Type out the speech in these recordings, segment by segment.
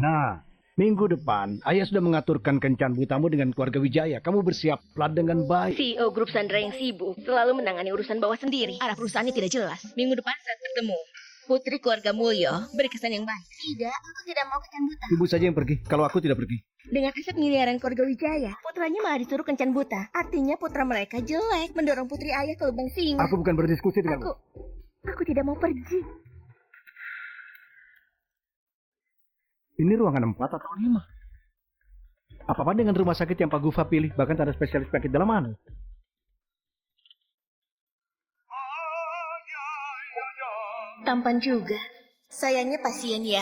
Nah, minggu depan ayah sudah mengaturkan kencan butamu dengan keluarga Wijaya. Kamu bersiaplah dengan baik. CEO Grup Sandra yang sibuk selalu menangani urusan bawah sendiri. Arah perusahaannya tidak jelas. Minggu depan saat bertemu, Putri keluarga Mulyo beri kesan yang baik. Tidak, aku tidak mau kencan buta. Ibu saja yang pergi, kalau aku tidak pergi. Dengan aset miliaran keluarga Wijaya, putranya malah disuruh kencan buta. Artinya putra mereka jelek, mendorong putri ayah ke lubang singa. Aku bukan berdiskusi denganmu. Aku tidak mau pergi. Ini ruangan 4 atau 5? Apa-apa dengan rumah sakit yang Pak Gufa pilih, bahkan ada spesialis penyakit dalam mana? Tampan juga. Sayangnya pasien ya.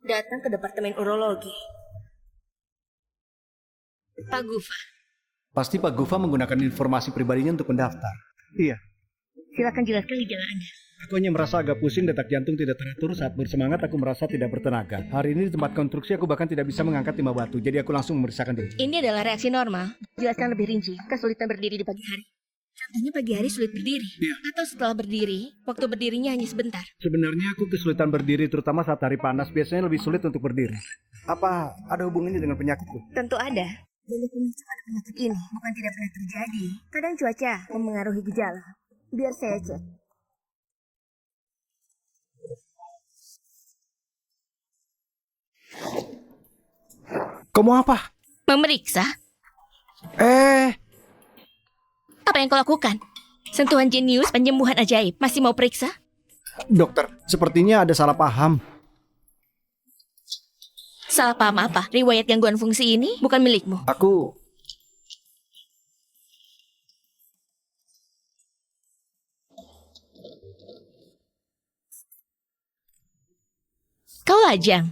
Datang ke departemen urologi. Pak Gufa, Pasti Pak Gufa menggunakan informasi pribadinya untuk mendaftar. Iya. silakan jelaskan gejala Anda. Aku hanya merasa agak pusing, detak jantung tidak teratur, saat bersemangat aku merasa tidak bertenaga. Hari ini di tempat konstruksi aku bahkan tidak bisa mengangkat timah batu, jadi aku langsung memeriksakan diri. Ini adalah reaksi normal. Jelaskan lebih rinci. Kesulitan berdiri di pagi hari. Contohnya pagi hari sulit berdiri. Iya. Atau setelah berdiri, waktu berdirinya hanya sebentar. Sebenarnya aku kesulitan berdiri, terutama saat hari panas, biasanya lebih sulit untuk berdiri. Apa ada hubungannya dengan penyakitku? Tentu ada. Banyak penyakit penyakit ini bukan tidak pernah terjadi. Kadang cuaca memengaruhi gejala. Biar saya cek. Kamu apa? Memeriksa? Apa yang kau lakukan? Sentuhan jenius penyembuhan ajaib. Masih mau periksa? Dokter, sepertinya ada salah paham. Salah paham apa? Riwayat gangguan fungsi ini bukan milikmu. Aku... Kau lajang.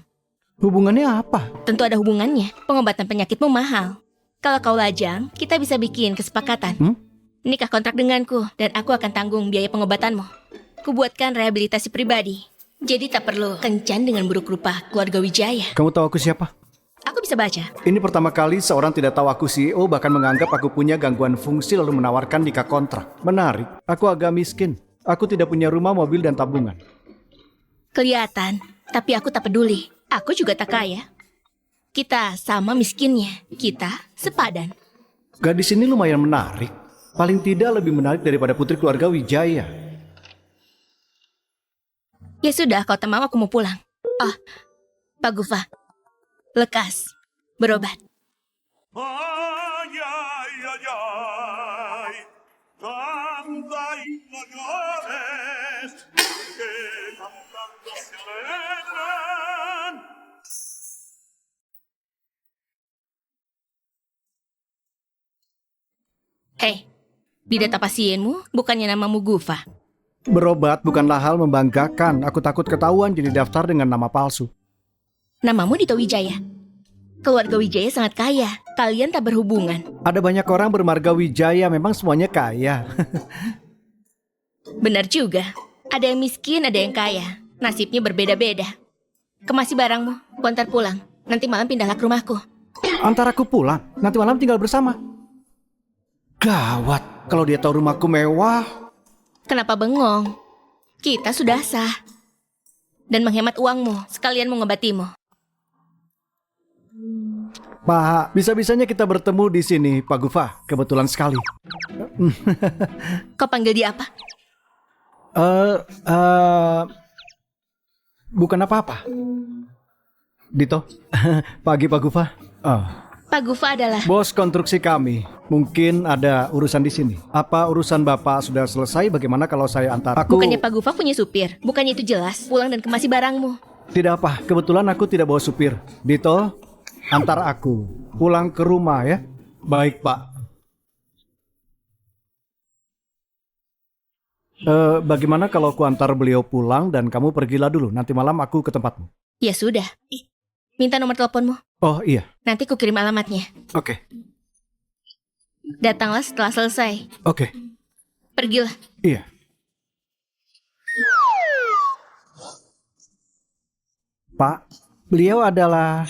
Hubungannya apa? Tentu ada hubungannya. Pengobatan penyakitmu mahal. Kalau kau lajang, kita bisa bikin kesepakatan. Nikah kontrak denganku, dan aku akan tanggung biaya pengobatanmu. Kubuatkan rehabilitasi pribadi. Jadi tak perlu kencan dengan buruk rupa keluarga Wijaya. Kamu tahu aku siapa? Aku bisa baca. Ini pertama kali seorang tidak tahu aku CEO, bahkan menganggap aku punya gangguan fungsi lalu menawarkan nikah kontrak. Menarik, aku agak miskin. Aku tidak punya rumah, mobil, dan tabungan. Kelihatan, tapi aku tak peduli. Aku juga tak kaya. Kita sama miskinnya. Kita sepadan. Gadis ini lumayan menarik. Paling tidak lebih menarik daripada putri keluarga Wijaya. Ya sudah, kau tak mau aku mau pulang. Oh, Pak Gufa. Lekas. Berobat. Ay, ay, ay, ay, canta y no llores, que cantando se alegran. Di data pasienmu bukannya namamu Gufa. Berobat bukanlah hal membanggakan. Aku takut ketahuan jadi daftar dengan nama palsu. Namamu Dito Wijaya. Keluarga Wijaya sangat kaya. Kalian tak berhubungan. Ada banyak orang bermarga Wijaya, memang semuanya kaya. Benar juga. Ada yang miskin, ada yang kaya. Nasibnya berbeda-beda. Kemasi barangmu, ku antar pulang. Nanti malam pindahlah ke rumahku. Antar aku pulang, nanti malam tinggal bersama. Gawat, kalau dia tahu rumahku mewah. Kenapa bengong? Kita sudah sah. Dan menghemat uangmu, sekalian mengobatimu. Pak, bisa-bisanya kita bertemu di sini, Pak Gufa. Kebetulan sekali. Kau panggil dia apa? Bukan apa-apa. Dito, pagi Pak Gufa. Pak Gufa adalah... Bos konstruksi kami. Mungkin ada urusan di sini. Apa urusan Bapak sudah selesai? Bagaimana kalau saya antar? Bukannya Pak Gufa punya supir? Bukannya itu jelas? Pulang dan kemasi barangmu. Tidak apa, kebetulan aku tidak bawa supir. Dito, antar aku pulang ke rumah ya. Baik Pak. Bagaimana kalau aku antar beliau pulang dan kamu pergilah dulu. Nanti malam aku ke tempatmu. Ya sudah. Minta nomor teleponmu. Oh iya. Nanti ku kirim alamatnya. Oke. Datanglah setelah selesai. Oke. Pergilah. Iya. Pak, beliau adalah...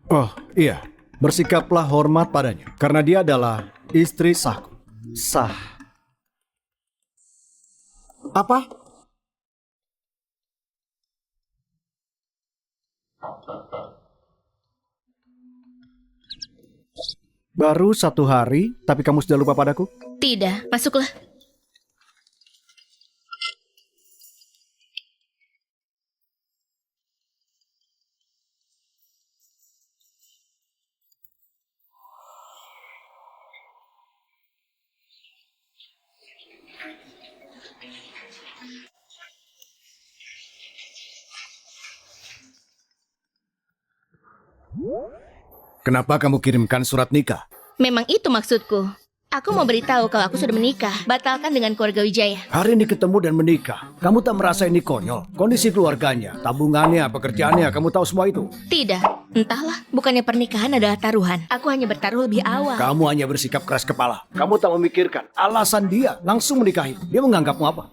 Oh iya. Bersikaplah hormat padanya. Karena dia adalah istri sahku. Sah. Apa? Baru 1 hari, tapi kamu sudah lupa padaku? Tidak, masuklah. Kenapa kamu kirimkan surat nikah? Memang itu maksudku. Aku mau beritahu kalau aku sudah menikah. Batalkan dengan keluarga Wijaya. Hari ini ketemu dan menikah. Kamu tak merasa ini konyol? Kondisi keluarganya, tabungannya, pekerjaannya, kamu tahu semua itu? Tidak, entahlah. Bukannya pernikahan adalah taruhan. Aku hanya bertaruh lebih awal. Kamu hanya bersikap keras kepala. Kamu tak memikirkan alasan dia langsung menikahi. Dia menganggapmu apa?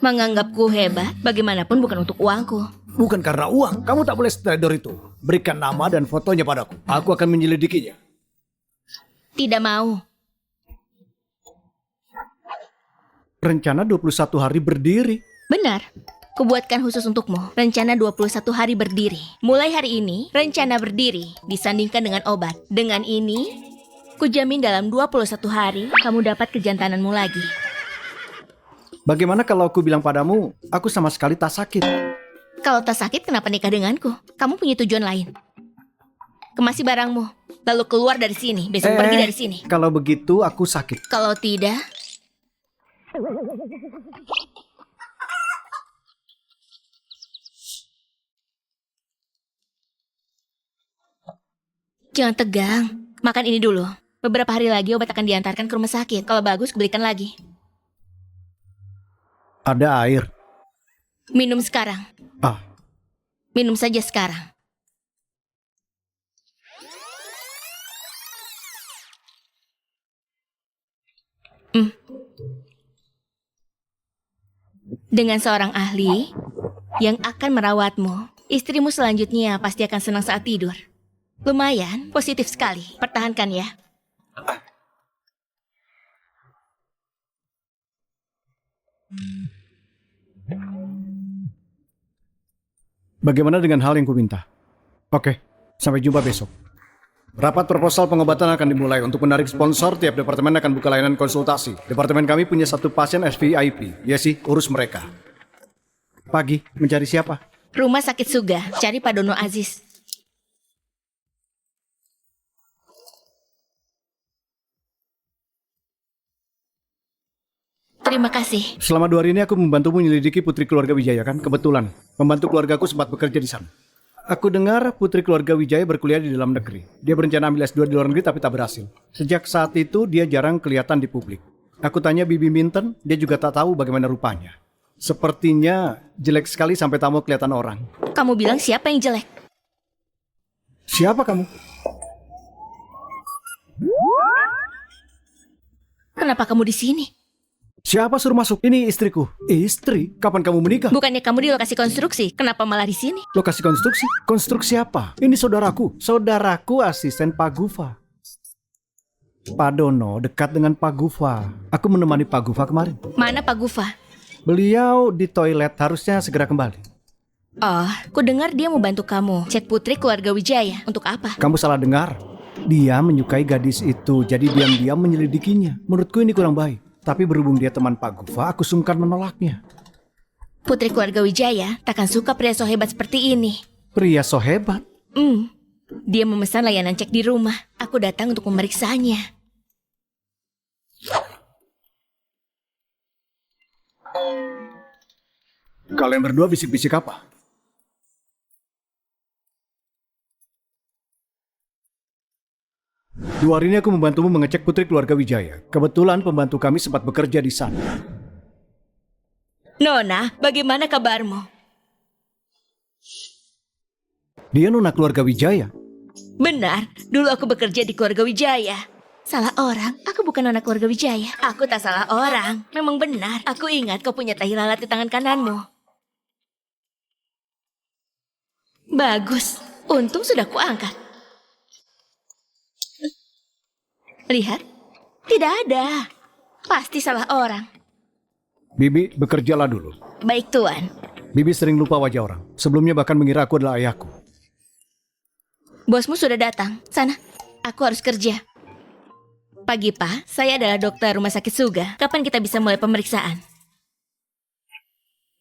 Menganggapku hebat, bagaimanapun bukan untuk uangku. Bukan karena uang. Kamu tak boleh setelah itu. Berikan nama dan fotonya padaku. Aku akan menyelidikinya. Tidak mau. Rencana 21 hari berdiri. Benar. Kubuatkan khusus untukmu. Rencana 21 hari berdiri. Mulai hari ini, rencana berdiri disandingkan dengan obat. Dengan ini, kujamin dalam 21 hari, kamu dapat kejantananmu lagi. Bagaimana kalau aku bilang padamu, aku sama sekali tak sakit? Kalau tak sakit, kenapa nikah denganku? Kamu punya tujuan lain. Kemasi barangmu, lalu keluar dari sini. Besok pergi dari sini. Kalau begitu, aku sakit. Kalau tidak... Jangan tegang. Makan ini dulu. Beberapa hari lagi obat akan diantarkan ke rumah sakit. Kalau bagus, kuberikan lagi. Ada air. Minum sekarang. Ah, Minum saja sekarang. Dengan seorang ahli yang akan merawatmu, istrimu selanjutnya pasti akan senang saat tidur. Lumayan, positif sekali. Pertahankan ya. bagaimana dengan hal yang kuminta? Oke, sampai jumpa besok. Rapat proposal pengobatan akan dimulai. Untuk menarik sponsor, tiap departemen akan buka layanan konsultasi. Departemen kami punya 1 pasien SVIP. Ya sih, urus mereka. Pagi, mencari siapa? Rumah sakit Suga, cari Pak Dono Aziz. Terima kasih. Selama 2 hari ini aku membantumu menyelidiki putri keluarga Wijaya kan? Kebetulan, pembantu keluargaku sempat bekerja di sana. Aku dengar putri keluarga Wijaya berkuliah di dalam negeri. Dia berencana ambil S2 di luar negeri tapi tak berhasil. Sejak saat itu dia jarang kelihatan di publik. Aku tanya Bibi Minten, dia juga tak tahu bagaimana rupanya. Sepertinya jelek sekali sampai tak mau kelihatan orang. Kamu bilang siapa yang jelek? Siapa kamu? Kenapa kamu di sini? Siapa suruh masuk? Ini istriku. Istri? Kapan kamu menikah? Bukannya kamu di lokasi konstruksi? Kenapa malah di sini? Lokasi konstruksi? Konstruksi apa? Ini saudaraku. Saudaraku asisten Pak Gufa. Pak Dono dekat dengan Pak Gufa. Aku menemani Pak Gufa kemarin. Mana Pak Gufa? Beliau di toilet, harusnya segera kembali. Oh, ku dengar dia mau bantu kamu cek putri keluarga Wijaya. Untuk apa? Kamu salah dengar. Dia menyukai gadis itu, jadi diam-diam menyelidikinya. Menurutku ini kurang baik. Tapi berhubung dia teman Pak Gufa, aku sungkan menolaknya. Putri keluarga Wijaya takkan suka pria so hebat seperti ini. Pria so hebat? Dia memesan layanan cek di rumah. Aku datang untuk memeriksanya. Kalian berdua bisik-bisik apa? Dua hari ini aku membantumu mengecek putri keluarga Wijaya. Kebetulan pembantu kami sempat bekerja di sana. Nona, bagaimana kabarmu? Dia nona keluarga Wijaya. Benar, dulu aku bekerja di keluarga Wijaya. Salah orang, aku bukan nona keluarga Wijaya. Aku tak salah orang, memang benar. Aku ingat kau punya tahi lalat di tangan kananmu. Bagus, untung sudah kuangkat. Lihat, tidak ada. Pasti salah orang. Bibi, bekerjalah dulu. Baik, Tuan. Bibi sering lupa wajah orang. Sebelumnya bahkan mengira aku adalah ayahku. Bosmu sudah datang. Sana, aku harus kerja. Pagi, Pak. Saya adalah dokter rumah sakit Suga. Kapan kita bisa mulai pemeriksaan?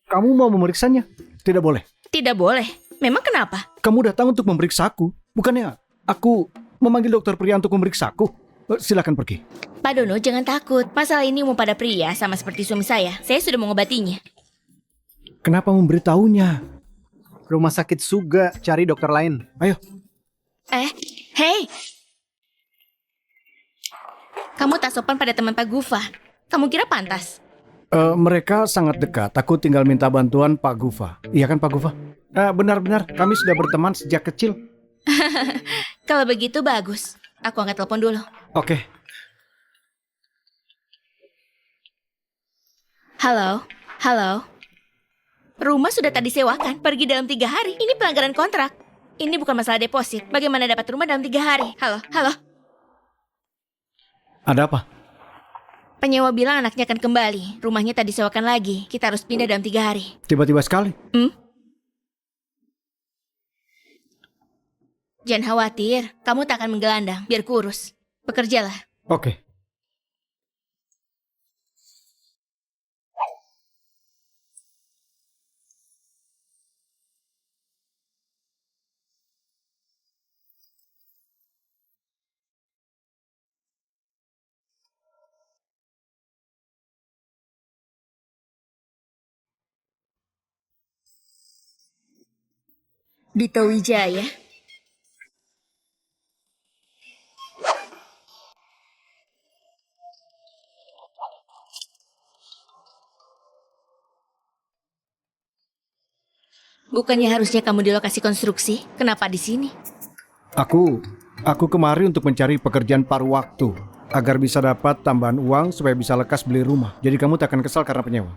Kamu mau memeriksanya? Tidak boleh. Tidak boleh. Memang kenapa? Kamu datang untuk memeriksaku. Bukannya aku memanggil dokter pria untuk memeriksaku. Silakan pergi. Pak Dono, jangan takut. Masalah ini umum pada pria, sama seperti suami saya. Saya sudah mengobatinya. Kenapa memberitahunya? Rumah sakit Suga cari dokter lain. Ayo. Hei! Kamu tak sopan pada teman Pak Gufa. Kamu kira pantas? Mereka sangat dekat. Aku tinggal minta bantuan Pak Gufa. Iya kan Pak Gufa? Benar-benar, kami sudah berteman sejak kecil. Kalau begitu bagus. Aku angkat telepon dulu. Oke. Halo? Halo? Rumah sudah tak disewakan. Pergi dalam 3 hari. Ini pelanggaran kontrak. Ini bukan masalah deposit. Bagaimana dapat rumah dalam 3 hari? Halo? Halo? Ada apa? Penyewa bilang anaknya akan kembali. Rumahnya tak disewakan lagi. Kita harus pindah dalam 3 hari. Tiba-tiba sekali. Jangan khawatir. Kamu tak akan menggelandang. Biar kurus. Bekerjalah. Oke. Dito Wijaya. Bukannya harusnya kamu di lokasi konstruksi? Kenapa di sini? Aku kemari untuk mencari pekerjaan paruh waktu agar bisa dapat tambahan uang supaya bisa lekas beli rumah. Jadi kamu tak akan kesal karena penyewa.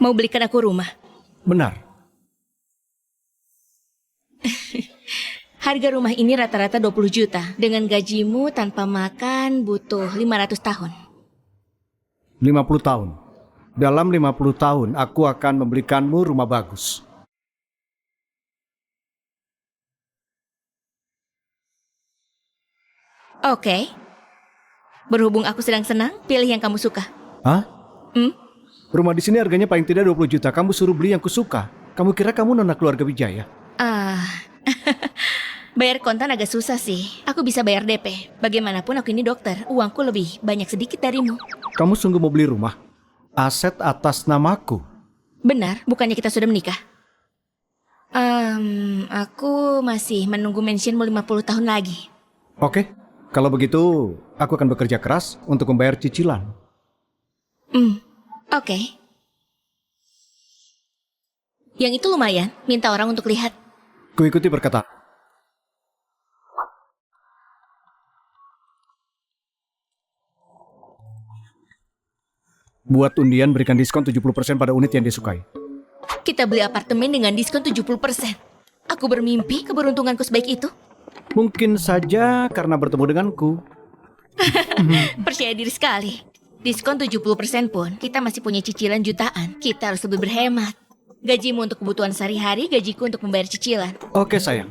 Mau belikan aku rumah? Benar. Harga rumah ini rata-rata 20 juta. Dengan gajimu tanpa makan butuh 500 tahun. 50 tahun. Dalam 50 tahun aku akan membelikanmu rumah bagus. Oke. Berhubung aku sedang senang, pilih yang kamu suka. Hah? Rumah di sini harganya paling tidak 20 juta. Kamu suruh beli yang kusuka. Kamu kira kamu nona keluarga Wijaya? Bayar kontan agak susah sih. Aku bisa bayar DP. Bagaimanapun aku ini dokter. Uangku lebih banyak sedikit darimu. Kamu sungguh mau beli rumah? Aset atas namaku? Benar, bukannya kita sudah menikah? Aku masih menunggu mentionmu 50 tahun lagi. Oke. Kalau begitu, aku akan bekerja keras untuk membayar cicilan. Oke. Yang itu lumayan, minta orang untuk lihat. Kuikuti perkataan. Buat undian berikan diskon 70% pada unit yang disukai. Kita beli apartemen dengan diskon 70%. Aku bermimpi keberuntunganku sebaik itu. Mungkin saja karena bertemu denganku. Percaya diri sekali. Diskon 70% pun, kita masih punya cicilan jutaan. Kita harus lebih berhemat. Gajimu untuk kebutuhan sehari-hari, gajiku untuk membayar cicilan. Oke sayang.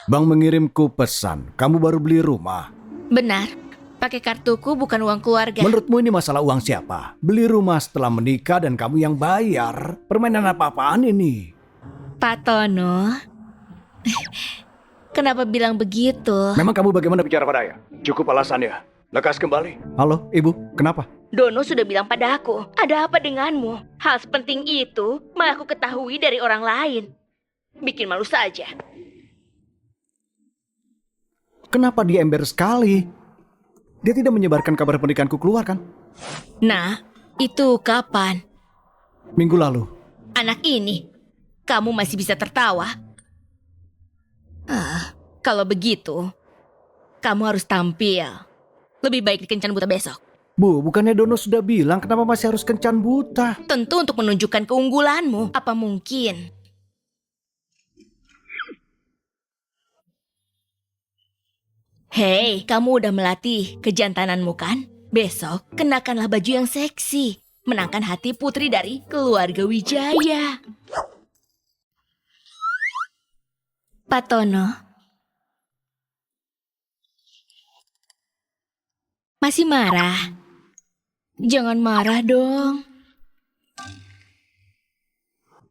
Bang mengirimku pesan, kamu baru beli rumah. Benar, pakai kartuku bukan uang keluarga. Menurutmu ini masalah uang siapa? Beli rumah setelah menikah dan kamu yang bayar. Permainan apa-apaan ini? Pak Tono, kenapa bilang begitu? Memang kamu bagaimana bicara padanya? Cukup alasannya. Lekas kembali. Halo, ibu. Kenapa? Dono sudah bilang pada aku, ada apa denganmu? Hal sepenting itu malah aku ketahui dari orang lain. Bikin malu saja. Kenapa dia ember sekali? Dia tidak menyebarkan kabar pernikahanku keluar kan? Nah, itu kapan? Minggu lalu. Anak ini, kamu masih bisa tertawa? Kalau begitu, kamu harus tampil. Lebih baik di Kencan Buta besok. Bu, bukannya Dono sudah bilang kenapa masih harus kencan buta? Tentu untuk menunjukkan keunggulanmu. Apa mungkin? Hei, kamu udah melatih kejantananmu kan? Besok, kenakanlah baju yang seksi. Menangkan hati putri dari keluarga Wijaya. Pak Tono. Masih marah? Jangan marah dong.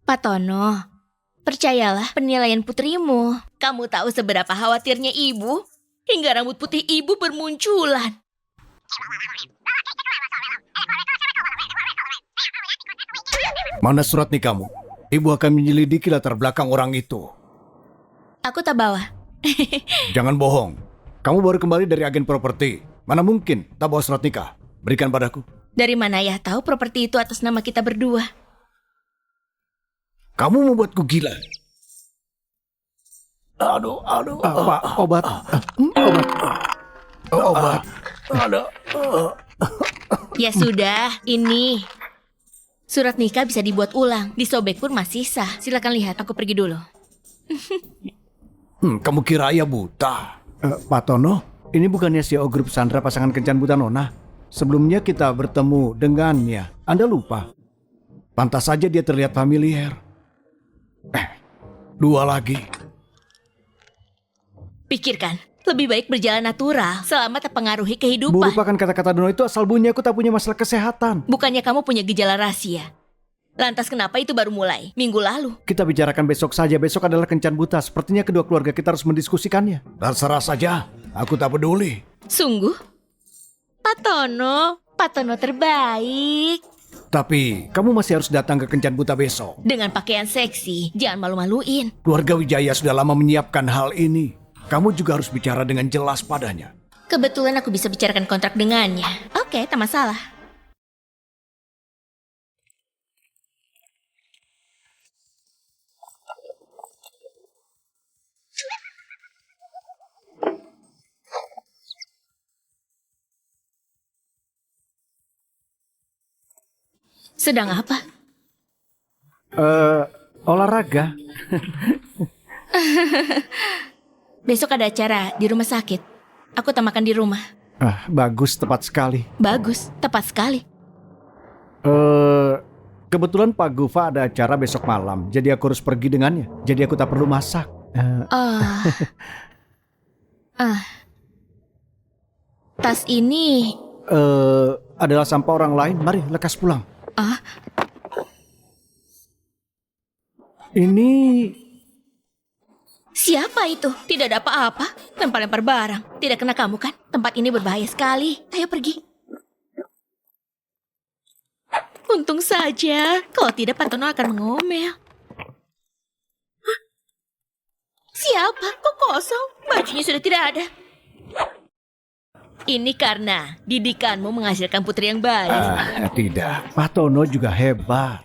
Pak Tono, percayalah penilaian putrimu. Kamu tahu seberapa khawatirnya ibu? Hingga rambut putih ibu bermunculan. Mana surat nikahmu? Ibu akan menyelidiki latar belakang orang itu. Aku tak bawa. Jangan bohong. Kamu baru kembali dari agen properti. Mana mungkin tak bawa surat nikah? Berikan padaku. Dari mana ya tahu properti itu atas nama kita berdua? Kamu membuatku gila. Aduh. Pak, obat. Obat. Aduh. Ya sudah, ini. Surat nikah bisa dibuat ulang. Disobek pun masih sah. Silakan lihat, aku pergi dulu. Kamu kira ayah buta? Pak Tono, ini bukannya CEO Grup Sandra pasangan kencan buta Nona? Sebelumnya kita bertemu dengannya. Anda lupa? Pantas saja dia terlihat familiar. Dua lagi. Pikirkan, lebih baik berjalan natural selama terpengaruhi Bu, kehidupan. lupakan kata-kata Dono itu, asal bunyi aku tak punya masalah kesehatan. Bukannya kamu punya gejala rahasia? Lantas kenapa itu baru mulai? Minggu lalu? Kita bicarakan besok saja. Besok adalah kencan buta. Sepertinya kedua keluarga kita harus mendiskusikannya. Terserah saja. Aku tak peduli. Sungguh? Pak Tono terbaik. Tapi kamu masih harus datang ke kencan buta besok. Dengan pakaian seksi, jangan malu-maluin. Keluarga Wijaya sudah lama menyiapkan hal ini. Kamu juga harus bicara dengan jelas padanya. Kebetulan aku bisa bicarakan kontrak dengannya. Oke, tak masalah. Sedang apa? Olahraga. Besok ada acara di rumah sakit. Aku tak makan di rumah. Bagus, tepat sekali. Bagus, tepat sekali. Kebetulan Pak Gufa ada acara besok malam. Jadi aku harus pergi dengannya. Jadi aku tak perlu masak. Tas ini... Adalah sampah orang lain. Mari, lekas pulang. Ini... Siapa itu? Tidak ada apa-apa. Lempar-lempar barang. Tidak kena kamu kan? Tempat ini berbahaya sekali. Ayo pergi. Untung saja. Kalau tidak Pak Tono akan mengomel. Hah? Siapa? Kok kosong? Bajunya sudah tidak ada. Ini karena didikanmu menghasilkan putri yang baik. Tidak. Pak Tono juga hebat.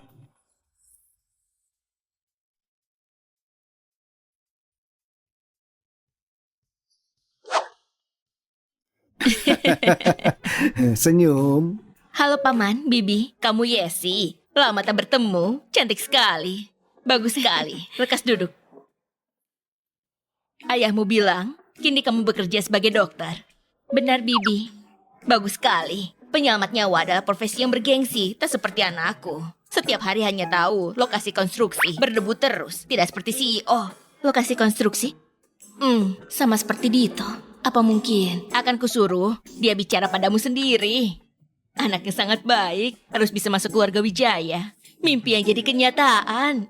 Senyum. Halo Paman, Bibi, kamu Yesi. Lama tak bertemu, cantik sekali. Bagus sekali, lekas duduk. Ayahmu bilang, kini kamu bekerja sebagai dokter. Benar Bibi, bagus sekali. Penyelamat nyawa adalah profesi yang bergengsi, tak seperti anakku. Setiap hari hanya tahu lokasi konstruksi, berdebu terus, tidak seperti CEO. Lokasi konstruksi? Sama seperti Dito. Apa mungkin akan kusuruh dia bicara padamu sendiri? Anaknya sangat baik, harus bisa masuk keluarga Wijaya. Mimpi yang jadi kenyataan.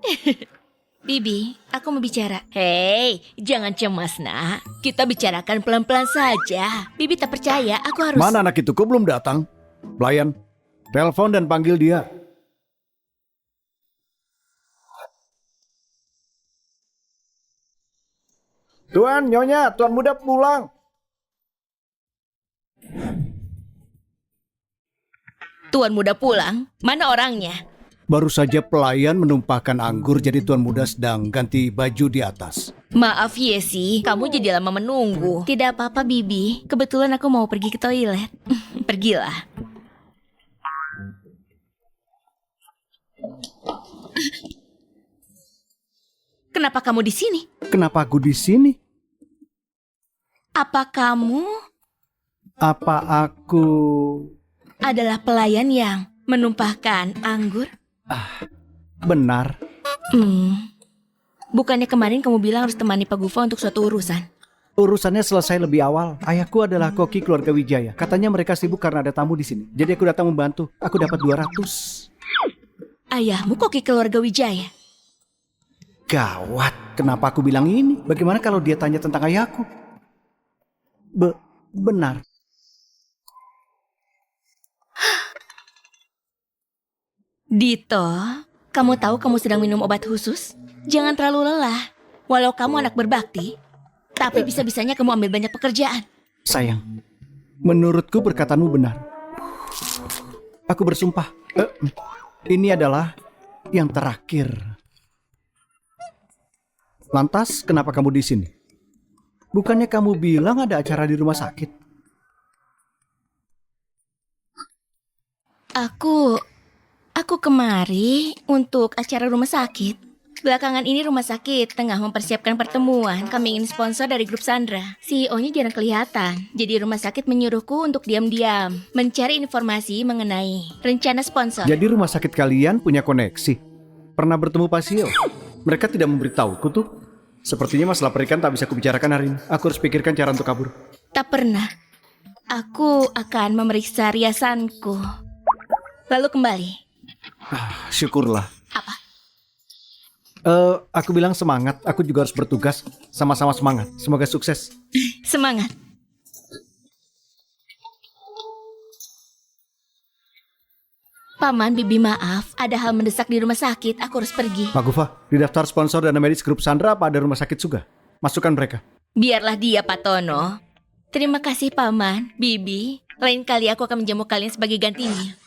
Bibi, aku mau bicara. Hei, jangan cemas nak. Kita bicarakan pelan-pelan saja. Bibi tak percaya, aku harus... Mana anak itu? Kok belum datang? Pelayan, telepon dan panggil dia. Tuan, Nyonya, Tuan muda pulang. Tuan muda pulang? Mana orangnya? Baru saja pelayan menumpahkan anggur, jadi Tuan muda sedang ganti baju di atas. Maaf Yesi, kamu jadi lama menunggu. Tidak apa-apa Bibi, kebetulan aku mau pergi ke toilet. Pergilah. Kenapa kamu di sini? Kenapa aku di sini? Apa kamu? Apa aku adalah pelayan yang menumpahkan anggur? Benar. Bukannya kemarin kamu bilang harus temani Pak Gufa untuk suatu urusan? Urusannya selesai lebih awal. Ayahku adalah koki keluarga Wijaya. Katanya mereka sibuk karena ada tamu di sini. Jadi aku datang membantu. Aku dapat 200. Ayahmu koki keluarga Wijaya? Gawat. Kenapa aku bilang ini? Bagaimana kalau dia tanya tentang ayahku? Benar. Dito, kamu tahu kamu sedang minum obat khusus? Jangan terlalu lelah. Walau kamu anak berbakti, tapi bisa-bisanya kamu ambil banyak pekerjaan. Sayang, menurutku perkataanmu benar. Aku bersumpah, ini adalah yang terakhir. Lantas, kenapa kamu di sini? Bukannya kamu bilang ada acara di rumah sakit? Aku kemari untuk acara rumah sakit. Belakangan ini rumah sakit tengah mempersiapkan pertemuan. Kami ingin sponsor dari grup Sandra. CEO-nya jarang kelihatan. Jadi rumah sakit menyuruhku untuk diam-diam mencari informasi mengenai rencana sponsor. Jadi rumah sakit kalian punya koneksi? Pernah bertemu pasien? Mereka tidak memberitahuku tuh. Sepertinya masalah pernikahan tak bisa kubicarakan hari ini. Aku harus pikirkan cara untuk kabur. Tak pernah. Aku akan memeriksa riasanku. Lalu kembali. Syukurlah. Apa? Aku bilang semangat. Aku juga harus bertugas. Sama-sama semangat. Semoga sukses. Semangat. Paman, Bibi maaf. Ada hal mendesak di rumah sakit. Aku harus pergi. Pak Gufa, di daftar sponsor dana medis grup Sandra apa ada rumah sakit juga? Masukkan mereka. Biarlah dia, Pak Tono. Terima kasih, Paman, Bibi. Lain kali aku akan menjamu kalian sebagai gantinya.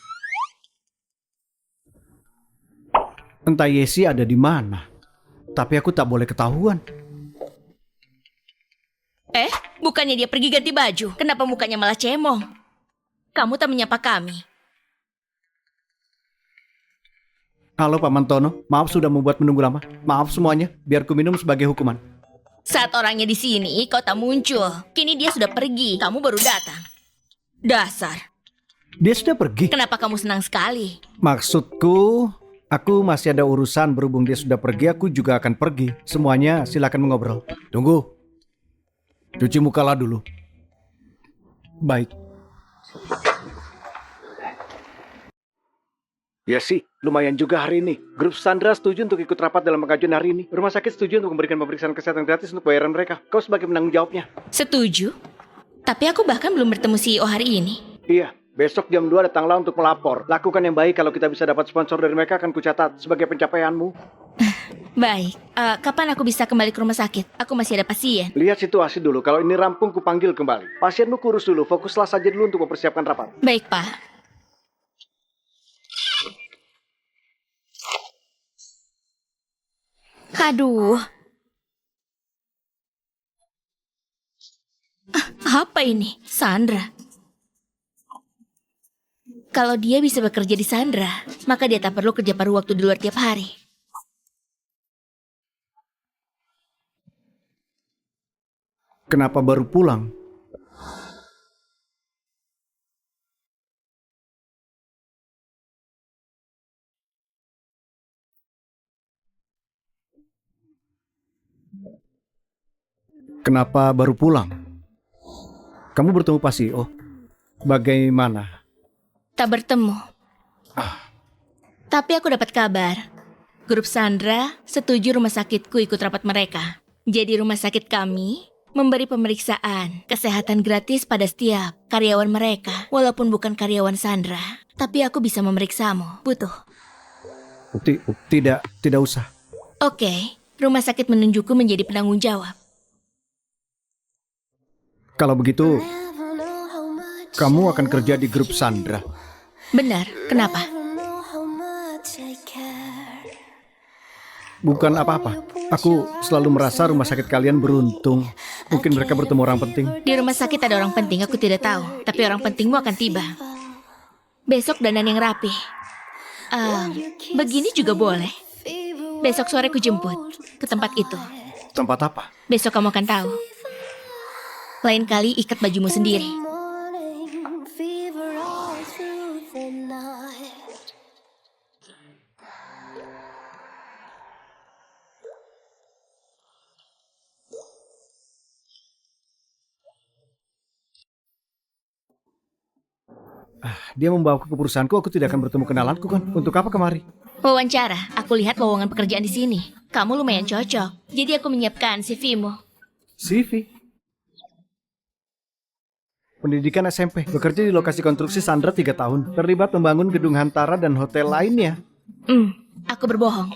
Entah Yesi ada di mana. Tapi aku tak boleh ketahuan. Bukannya dia pergi ganti baju. Kenapa mukanya malah cemong? Kamu tak menyapa kami. Halo Pak Mantono, maaf sudah membuat menunggu lama. Maaf semuanya, biar ku minum sebagai hukuman. Saat orangnya di sini, kau tak muncul. Kini dia sudah pergi, kamu baru datang. Dasar. Dia sudah pergi. Kenapa kamu senang sekali? Maksudku, aku masih ada urusan. Berhubung dia sudah pergi, aku juga akan pergi. Semuanya silakan mengobrol. Tunggu. Cuci mukalah dulu. Baik. Ya sih, lumayan juga hari ini. Grup Sandra setuju untuk ikut rapat dalam pengajuan hari ini. Rumah sakit setuju untuk memberikan pemeriksaan kesehatan gratis untuk bayaran mereka. Kau sebagai penanggung jawabnya. Setuju. Tapi aku bahkan belum bertemu CEO hari ini. Iya, besok jam 2 datanglah untuk melapor. Lakukan yang baik, kalau kita bisa dapat sponsor dari mereka akan kucatat sebagai pencapaianmu. Baik, kapan aku bisa kembali ke rumah sakit? Aku masih ada pasien. Lihat situasi dulu, kalau ini rampung kupanggil kembali. Pasienmu kurus dulu, fokuslah saja dulu untuk mempersiapkan rapat. Baik, Pak. Aduh. Apa ini? Sandra. Kalau dia bisa bekerja di Sandra, maka dia tak perlu kerja paruh waktu di luar tiap hari. Kenapa baru pulang? Kenapa baru pulang? Kamu bertemu Pak CEO. Bagaimana? Tak bertemu. Tapi aku dapat kabar. Grup Sandra setuju rumah sakitku ikut rapat mereka. Jadi rumah sakit kami memberi pemeriksaan kesehatan gratis pada setiap karyawan mereka. Walaupun bukan karyawan Sandra. Tapi aku bisa memeriksamu. Butuh? Tidak usah. Oke, rumah sakit menunjukku menjadi penanggung jawab. Kalau begitu, kamu akan kerja di grup Sandra. Benar, kenapa? Bukan apa-apa. Aku selalu merasa rumah sakit kalian beruntung. Mungkin mereka bertemu orang penting. Di rumah sakit ada orang penting, aku tidak tahu. Tapi orang pentingmu akan tiba. Besok dandan yang rapi. Begini juga boleh. Besok sore ku jemput ke tempat itu. Tempat apa? Besok kamu akan tahu. Lain kali ikat bajumu sendiri. Dia membawa ke perusahaanku, aku tidak akan bertemu kenalanku kan. Untuk apa kemari? Wawancara, aku lihat lowongan pekerjaan di sini. Kamu lumayan cocok, jadi aku menyiapkan CV-mu. CV. Pendidikan SMP, bekerja di lokasi konstruksi Sandra 3 tahun. Terlibat membangun gedung Hantara dan hotel lainnya. Aku berbohong.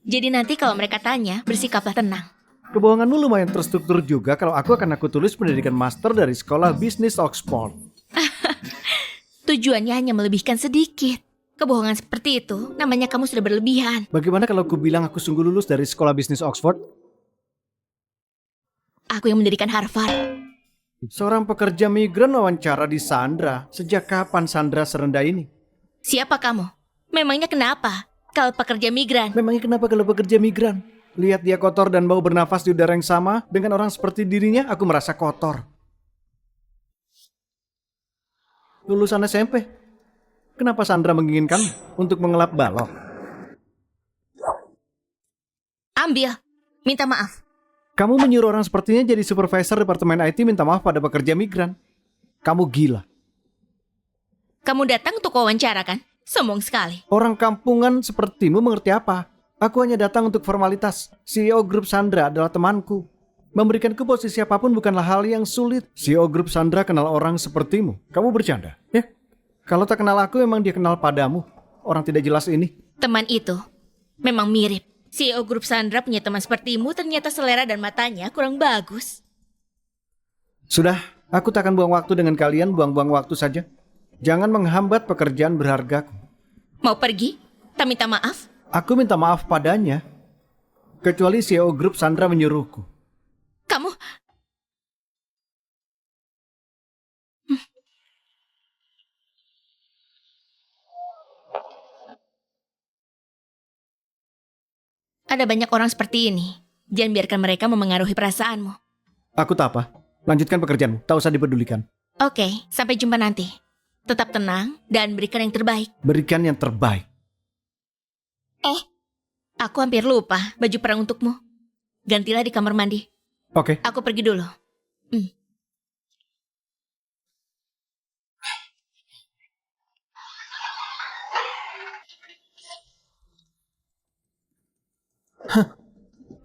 Jadi nanti kalau mereka tanya, bersikaplah tenang. Kebohonganmu lumayan terstruktur juga kalau aku tulis pendidikan master dari sekolah bisnis Oxford. Tujuannya hanya melebihkan sedikit. Kebohongan seperti itu, namanya kamu sudah berlebihan. Bagaimana kalau aku bilang aku sungguh lulus dari sekolah bisnis Oxford? Aku yang mendirikan Harvard. Seorang pekerja migran wawancara di Sandra. Sejak kapan Sandra serendah ini? Siapa kamu? Memangnya kenapa? Kalau pekerja migran. Memangnya kenapa kalau pekerja migran? Lihat dia kotor dan bau bernafas di udara yang sama. Dengan orang seperti dirinya, aku merasa kotor. Lulusan SMP. Kenapa Sandra menginginkan untuk mengelap balok? Ambil. Minta maaf. Kamu menyuruh orang sepertinya jadi supervisor departemen IT minta maaf pada pekerja migran. Kamu gila. Kamu datang untuk wawancara kan? Sombong sekali. Orang kampungan sepertimu mengerti apa? Aku hanya datang untuk formalitas. CEO Grup Sandra adalah temanku. Memberikanku posisi apapun bukanlah hal yang sulit. CEO Grup Sandra kenal orang sepertimu. Kamu bercanda? Ya? Kalau tak kenal aku, memang dia kenal padamu. Orang tidak jelas ini. Teman itu memang mirip. CEO Grup Sandra punya teman sepertimu, ternyata selera dan matanya kurang bagus. Sudah, aku tak akan buang waktu dengan kalian, buang-buang waktu saja. Jangan menghambat pekerjaan berhargaku. Mau pergi? Tak minta maaf? Aku minta maaf padanya. Kecuali CEO Grup Sandra menyuruhku. Kamu... Ada banyak orang seperti ini. Jangan biarkan mereka memengaruhi perasaanmu. Aku tak apa. Lanjutkan pekerjaanmu. Tak usah dipedulikan. Oke, sampai jumpa nanti. Tetap tenang dan berikan yang terbaik. Berikan yang terbaik. Aku hampir lupa baju perang untukmu. Gantilah di kamar mandi. Oke. Aku pergi dulu.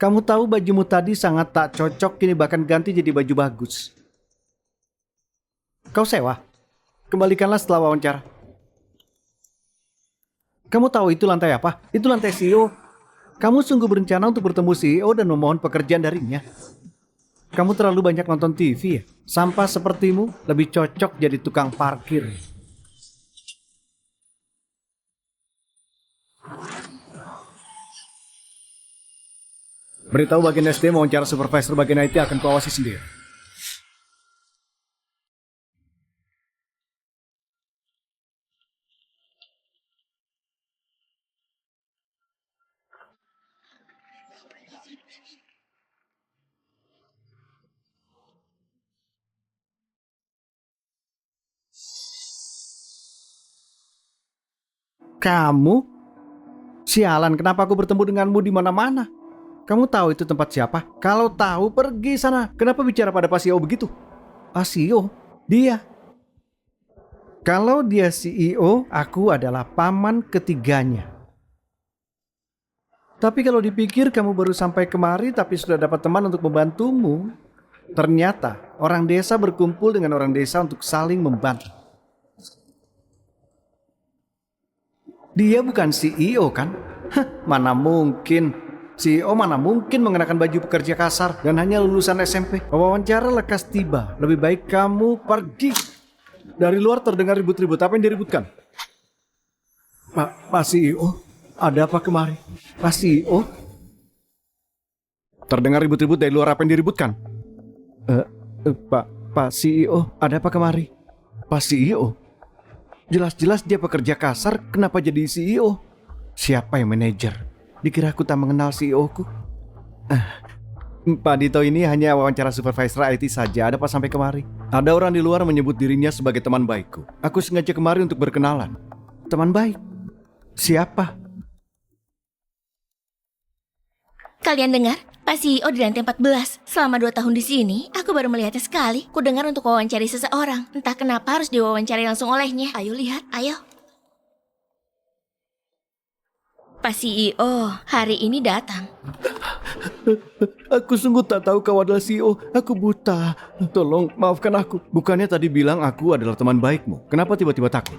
Kamu tahu bajumu tadi sangat tak cocok, kini bahkan ganti jadi baju bagus. Kau sewa? Kembalikanlah setelah wawancara. Kamu tahu itu lantai apa? Itu lantai CEO. Kamu sungguh berencana untuk bertemu CEO dan memohon pekerjaan darinya. Kamu terlalu banyak nonton TV ya? Sampah sepertimu lebih cocok jadi tukang parkir. Beritahu bagian SD wawancara supervisor bagian IT akan kuawasi sendiri. Kamu? Sialan, kenapa aku bertemu denganmu di mana-mana? Kamu tahu itu tempat siapa? Kalau tahu, pergi sana. Kenapa bicara pada Pak CEO begitu? Ah, CEO? Dia. Kalau dia CEO, aku adalah paman ketiganya. Tapi kalau dipikir kamu baru sampai kemari tapi sudah dapat teman untuk membantumu. Ternyata orang desa berkumpul dengan orang desa untuk saling membantu. Dia bukan CEO kan? Hah, mana mungkin. CEO mana mungkin mengenakan baju pekerja kasar dan hanya lulusan SMP. Wawancara lekas tiba. Lebih baik kamu pergi. Dari luar terdengar ribut-ribut. Apa yang diributkan? Pak CEO, ada apa kemari? Pak CEO? Terdengar ribut-ribut dari luar, apa yang diributkan? Pak CEO, ada apa kemari? Pak CEO? Jelas-jelas dia pekerja kasar, kenapa jadi CEO? Siapa yang manajer? Dikira aku tak mengenal CEO-ku? Pak Dito ini hanya wawancara supervisor IT saja. Ada apa sampai kemari? Ada orang di luar menyebut dirinya sebagai teman baikku. Aku sengaja kemari untuk berkenalan. Teman baik? Siapa? Kalian dengar? Pak CEO di lantai 14. Selama 2 tahun di sini, aku baru melihatnya sekali. Ku dengar untuk wawancari seseorang. Entah kenapa harus diwawancari langsung olehnya. Ayo lihat, ayo. Pak CEO hari ini datang. Aku sungguh tak tahu kau adalah CEO. Aku buta. Tolong maafkan aku. Bukannya tadi bilang aku adalah teman baikmu. Kenapa tiba-tiba takut?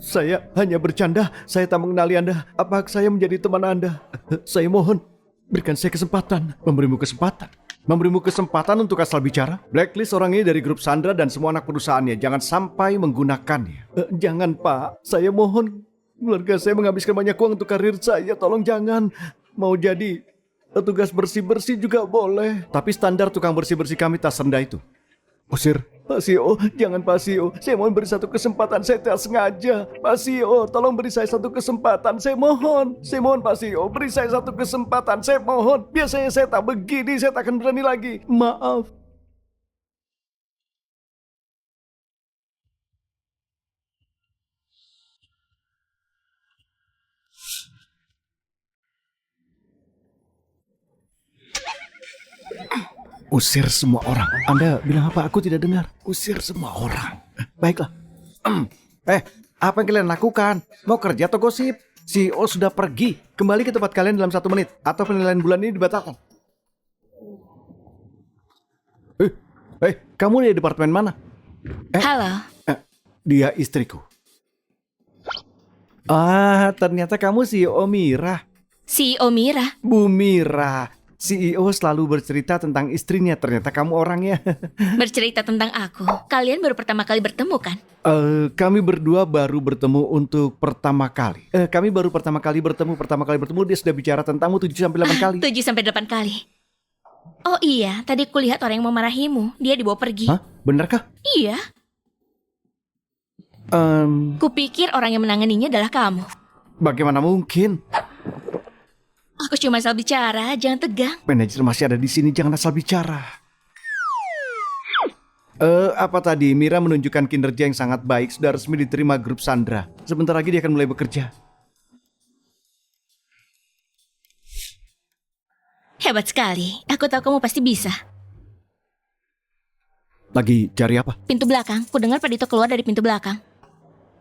Saya hanya bercanda. Saya tak mengenali Anda. Apakah saya menjadi teman Anda? Saya mohon, berikan saya kesempatan. Memberimu kesempatan. Memberimu kesempatan untuk asal bicara. Blacklist orang ini dari grup Sandra dan semua anak perusahaannya. Jangan sampai menggunakannya. Jangan, Pak. Saya mohon. Keluarga saya menghabiskan banyak uang untuk karir saya. Tolong jangan. Mau jadi tugas bersih-bersih juga boleh. Tapi standar tukang bersih-bersih kami tak serendah itu. Usir. Pak CEO, jangan Pak CEO. Saya mohon beri satu kesempatan. Saya tak sengaja. Pak CEO, tolong beri saya satu kesempatan. Saya mohon Pak CEO, beri saya satu kesempatan. Saya mohon. Biasanya saya tak begini. Saya tak akan berani lagi. Maaf. Usir semua orang. Anda bilang apa? Aku tidak dengar. Usir semua orang. Baiklah. Apa yang kalian lakukan? Mau kerja atau gosip? CEO sudah pergi. Kembali ke tempat kalian dalam 1 menit. Atau penilaian bulan ini dibatalkan. Kamu di departemen mana? Halo. Dia istriku. Ternyata kamu CEO Mira. CEO Mira. Bu Mira. CEO selalu bercerita tentang istrinya. Ternyata kamu orangnya. Bercerita tentang aku. Kalian baru pertama kali bertemu kan? Kami berdua baru bertemu untuk pertama kali. Kami baru pertama kali bertemu. Dia sudah bicara tentangmu 7-8 kali. 7-8 kali. Oh iya, tadi kulihat orang yang memarahimu. Dia dibawa pergi. Hah? Benarkah? Iya. Kupikir orang yang menanganinya adalah kamu. Bagaimana mungkin? Aku cuma asal bicara, jangan tegang. Manajer masih ada di sini, jangan asal bicara. Apa tadi? Mira menunjukkan kinerja yang sangat baik. Sudah resmi diterima grup Sandra. Sebentar lagi dia akan mulai bekerja. Hebat sekali. Aku tahu kamu pasti bisa. Lagi cari apa? Pintu belakang. Ku dengar Pak Dito keluar dari pintu belakang.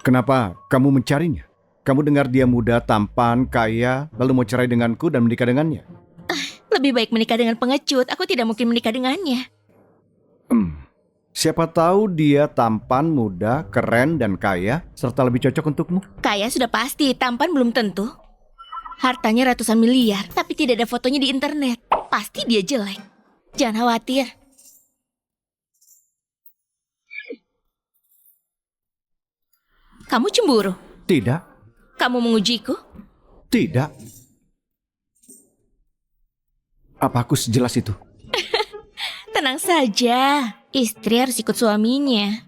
Kenapa kamu mencarinya? Kamu dengar dia muda, tampan, kaya, lalu mau cerai denganku dan menikah dengannya? Lebih baik menikah dengan pengecut. Aku tidak mungkin menikah dengannya. Siapa tahu dia tampan, muda, keren, dan kaya, serta lebih cocok untukmu. Kaya sudah pasti, tampan belum tentu. Hartanya ratusan miliar, tapi tidak ada fotonya di internet. Pasti dia jelek. Jangan khawatir. Kamu cemburu? Tidak. Kamu mengujiku? Tidak. Apa aku sejelas itu? Tenang saja. Istri harus ikut suaminya.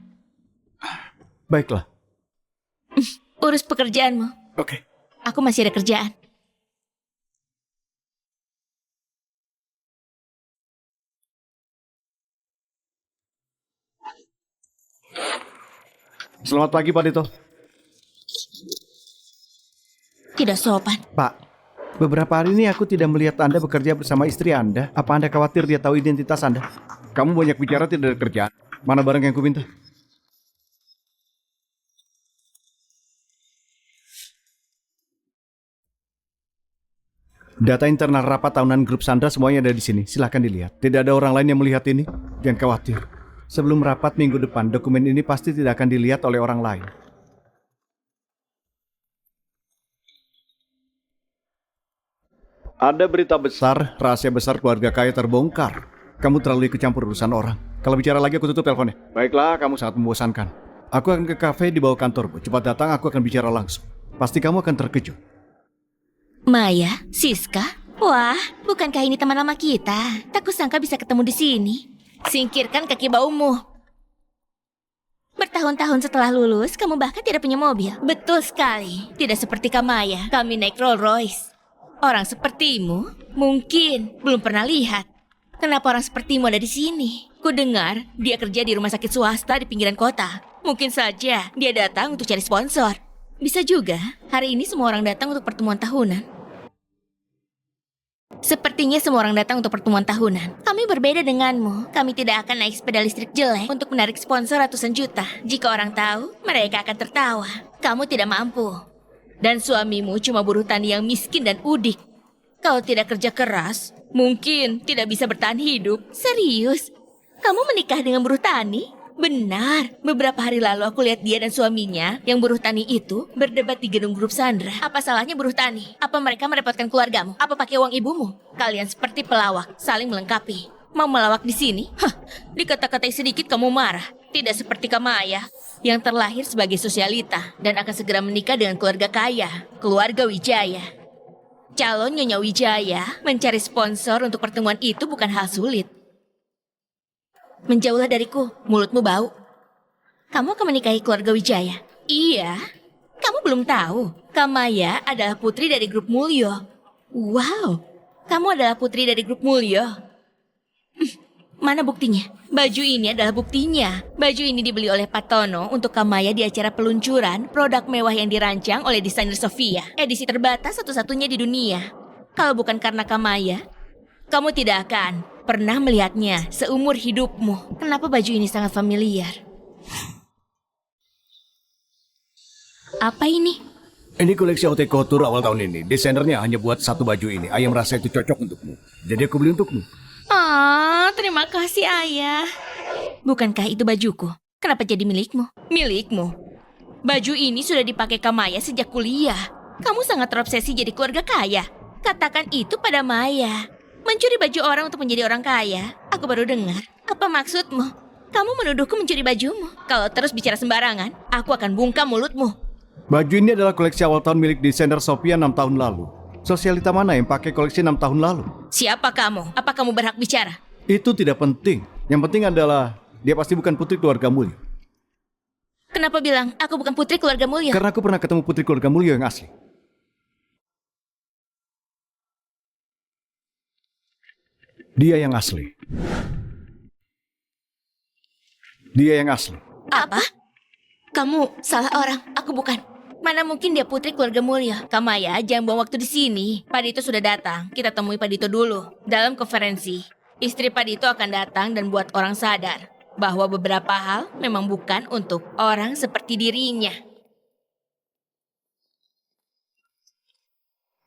Baiklah. Urus pekerjaanmu. Oke. Aku masih ada kerjaan. Selamat pagi, Pak Dito. Tidak sopan. Pak, beberapa hari ini aku tidak melihat Anda bekerja bersama istri Anda. Apa Anda khawatir dia tahu identitas Anda? Kamu banyak bicara, tidak ada kerjaan. Mana barang yang kuminta? Data internal rapat tahunan grup Sandra semuanya ada di sini. Silahkan dilihat. Tidak ada orang lain yang melihat ini. Jangan khawatir. Sebelum rapat minggu depan, dokumen ini pasti tidak akan dilihat oleh orang lain. Ada berita besar, rahasia besar keluarga kaya terbongkar. Kamu terlalu ikut campur urusan orang. Kalau bicara lagi aku tutup teleponnya. Baiklah, kamu sangat membosankan. Aku akan ke kafe di bawah kantorku. Cepat datang, aku akan bicara langsung. Pasti kamu akan terkejut. Maya, Siska. Wah, bukankah ini teman lama kita? Tak kusangka bisa ketemu di sini. Singkirkan kaki baumu. Bertahun-tahun setelah lulus, kamu bahkan tidak punya mobil. Betul sekali. Tidak seperti Kamaya, kami naik Rolls Royce. Orang sepertimu mungkin belum pernah lihat. Kenapa orang sepertimu ada di sini? Ku dengar dia kerja di rumah sakit swasta di pinggiran kota. Mungkin saja dia datang untuk cari sponsor. Bisa juga hari ini semua orang datang untuk pertemuan tahunan. Sepertinya semua orang datang untuk pertemuan tahunan. Kami berbeda denganmu. Kami tidak akan naik sepeda listrik jelek untuk menarik sponsor ratusan juta. Jika orang tahu, mereka akan tertawa. Kamu tidak mampu. Dan suamimu cuma buruh tani yang miskin dan udik. Kalau tidak kerja keras, mungkin tidak bisa bertahan hidup. Serius? Kamu menikah dengan buruh tani? Benar, beberapa hari lalu aku lihat dia dan suaminya yang buruh tani itu berdebat di gedung grup Sandra. Apa salahnya buruh tani? Apa mereka merepotkan keluargamu? Apa pakai uang ibumu? Kalian seperti pelawak, saling melengkapi. Mau melawak di sini? Hah, dikata-katai sedikit kamu marah. Tidak seperti Kamaya yang terlahir sebagai sosialita dan akan segera menikah dengan keluarga kaya, keluarga Wijaya. Calon Nyonya Wijaya mencari sponsor untuk pertemuan itu bukan hal sulit. Menjauhlah dariku, mulutmu bau. Kamu akan menikahi keluarga Wijaya? Iya. Kamu belum tahu, Kamaya adalah putri dari grup Mulyo. Wow, kamu adalah putri dari grup Mulyo. Mana buktinya? Baju ini adalah buktinya. Baju ini dibeli oleh Pak Tono untuk Kamaya di acara peluncuran produk mewah yang dirancang oleh desainer Sofia. Edisi terbatas satu-satunya di dunia. Kalau bukan karena Kamaya, kamu tidak akan pernah melihatnya seumur hidupmu. Kenapa baju ini sangat familiar? Apa ini? Ini koleksi Haute Couture awal tahun ini. Desainernya hanya buat satu baju ini. Ayah merasa itu cocok untukmu. Jadi aku beli untukmu. Ah, terima kasih ayah. Bukankah itu bajuku? Kenapa jadi milikmu? Milikmu? Baju ini sudah dipakai Kamaya sejak kuliah. Kamu sangat terobsesi jadi keluarga kaya. Katakan itu pada Maya. Mencuri baju orang untuk menjadi orang kaya. Aku baru dengar. Apa maksudmu? Kamu menuduhku mencuri bajumu. Kalau terus bicara sembarangan, aku akan bungkam mulutmu. Baju ini adalah koleksi awal tahun milik desainer Sophia 6 tahun lalu. Sosialita mana yang pakai koleksi 6 tahun lalu? Siapa kamu? Apa kamu berhak bicara? Itu tidak penting. Yang penting adalah dia pasti bukan putri keluarga Mulyo. Kenapa bilang aku bukan putri keluarga Mulyo? Karena aku pernah ketemu putri keluarga Mulyo yang asli. Dia yang asli. Dia yang asli. Apa? Kamu salah orang, aku bukan. Mana mungkin dia putri keluarga Mulyo? Kamaya, jangan buang waktu di sini. Padito sudah datang. Kita temui Padito dulu. Dalam konferensi, istri Padito akan datang dan buat orang sadar bahwa beberapa hal memang bukan untuk orang seperti dirinya.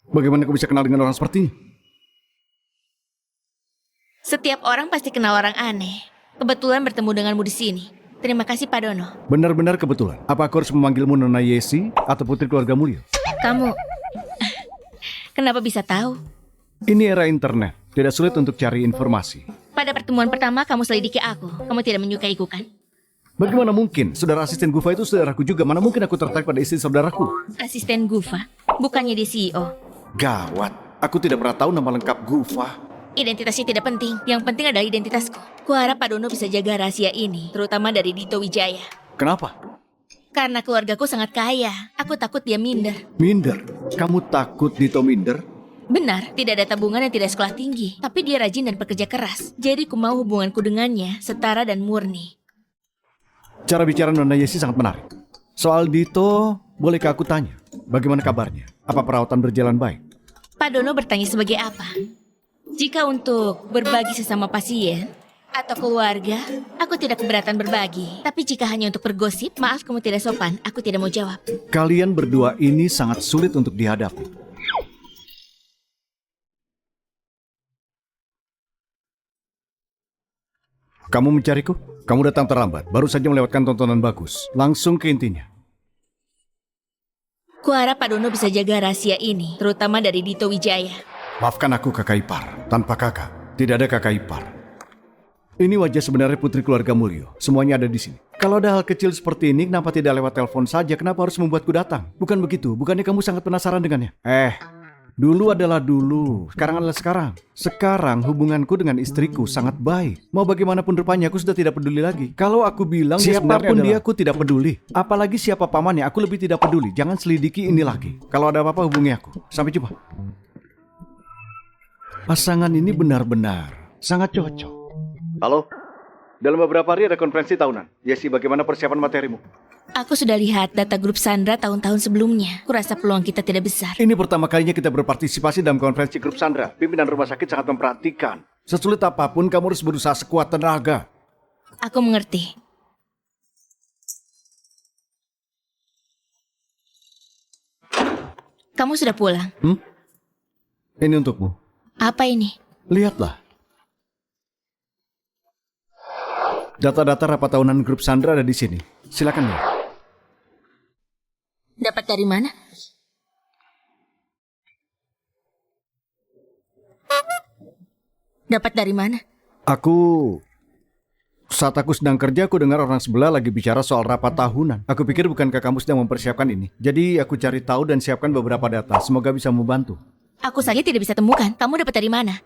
Bagaimana kau bisa kenal dengan orang seperti ini? Setiap orang pasti kenal orang aneh. Kebetulan bertemu denganmu di sini. Terima kasih Pak Dono. Benar-benar kebetulan. Apa aku harus memanggilmu Nona Yesi atau putri keluarga Mulyo? Kamu kenapa bisa tahu? Ini era internet. Tidak sulit untuk cari informasi. Pada pertemuan pertama kamu selidiki aku. Kamu tidak menyukaiku kan? Bagaimana mungkin? Saudara asisten Gufa itu saudaraku juga. Mana mungkin aku tertarik pada istri saudaraku? Asisten Gufa? Bukannya dia CEO? Gawat. Aku tidak pernah tahu nama lengkap Gufa. Identitasnya tidak penting. Yang penting adalah identitasku. Kuharap Pak Dono bisa jaga rahasia ini, terutama dari Dito Wijaya. Kenapa? Karena keluargaku sangat kaya. Aku takut dia minder. Minder? Kamu takut Dito minder? Benar, tidak ada tabungan dan tidak sekolah tinggi. Tapi dia rajin dan pekerja keras. Jadi ku mau hubunganku dengannya setara dan murni. Cara bicara Nona Yesi sangat menarik. Soal Dito, bolehkah aku tanya? Bagaimana kabarnya? Apa perawatan berjalan baik? Pak Dono bertanya sebagai apa? Jika untuk berbagi sesama pasien atau keluarga, aku tidak keberatan berbagi. Tapi jika hanya untuk bergosip, maaf kamu tidak sopan, aku tidak mau jawab. Kalian berdua ini sangat sulit untuk dihadapi. Kamu mencariku? Kamu datang terlambat, baru saja melewatkan tontonan bagus. Langsung ke intinya. Kuharap Pak Dono bisa jaga rahasia ini, terutama dari Dito Wijaya. Maafkan aku kakak ipar. Tanpa kakak, tidak ada kakak ipar. Ini wajah sebenarnya putri keluarga Mulyo. Semuanya ada di sini. Kalau ada hal kecil seperti ini, kenapa tidak lewat telepon saja? Kenapa harus membuatku datang? Bukan begitu. Bukannya kamu sangat penasaran dengannya? Dulu adalah dulu. Sekarang adalah sekarang. Sekarang hubunganku dengan istriku sangat baik. Mau bagaimanapun rupanya, aku sudah tidak peduli lagi. Kalau aku bilang siapapun dia, aku tidak peduli. Apalagi siapa pamannya, aku lebih tidak peduli. Jangan selidiki ini lagi. Kalau ada apa-apa, hubungi aku. Sampai jumpa. Pasangan ini benar-benar sangat cocok. Halo, dalam beberapa hari ada konferensi tahunan. Yesi, bagaimana persiapan materimu? Aku sudah lihat data grup Sandra tahun-tahun sebelumnya. Kurasa peluang kita tidak besar. Ini pertama kalinya kita berpartisipasi dalam konferensi grup Sandra. Pimpinan rumah sakit sangat memperhatikan. Sesulit apapun, kamu harus berusaha sekuat tenaga. Aku mengerti. Kamu sudah pulang. Ini untukmu. Apa ini? Lihatlah. Data-data rapat tahunan grup Sandra ada di sini. Silakan lihat. Dapat dari mana? Dapat dari mana? Saat aku sedang kerja, aku dengar orang sebelah lagi bicara soal rapat tahunan. Aku pikir bukankah kamu sedang mempersiapkan ini. Jadi aku cari tahu dan siapkan beberapa data. Semoga bisa membantu. Aku saja tidak bisa temukan. Kamu dapat dari mana?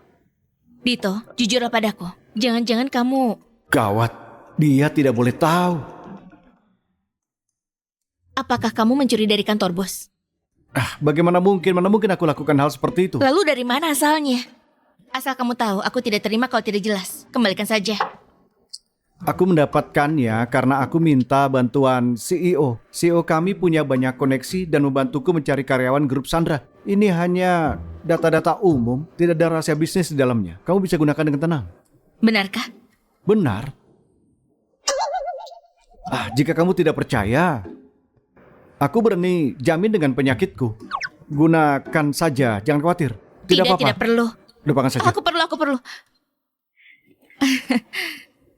Dito, jujurlah padaku. Jangan-jangan kamu... Gawat, dia tidak boleh tahu. Apakah kamu mencuri dari kantor bos? Bagaimana mungkin? Mana mungkin aku lakukan hal seperti itu? Lalu dari mana asalnya? Asal kamu tahu, aku tidak terima kalau tidak jelas. Kembalikan saja. Aku mendapatkannya karena aku minta bantuan CEO. CEO kami punya banyak koneksi dan membantuku mencari karyawan grup Sandra. Ini hanya data-data umum, tidak ada rahasia bisnis di dalamnya. Kamu bisa gunakan dengan tenang. Benarkah? Benar. Jika kamu tidak percaya, aku berani jamin dengan penyakitku. Gunakan saja, jangan khawatir. Tidak apa-apa. Tidak perlu. Lupakan saja. Aku perlu.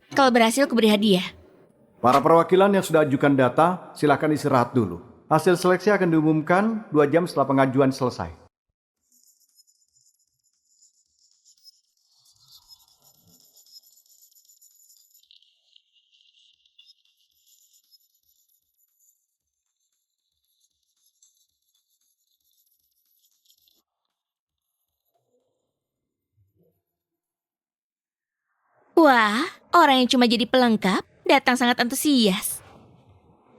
Kalau berhasil, aku beri hadiah. Para perwakilan yang sudah ajukan data, silakan istirahat dulu. Hasil seleksi akan diumumkan 2 jam setelah pengajuan selesai. Wah, orang yang cuma jadi pelengkap datang sangat antusias.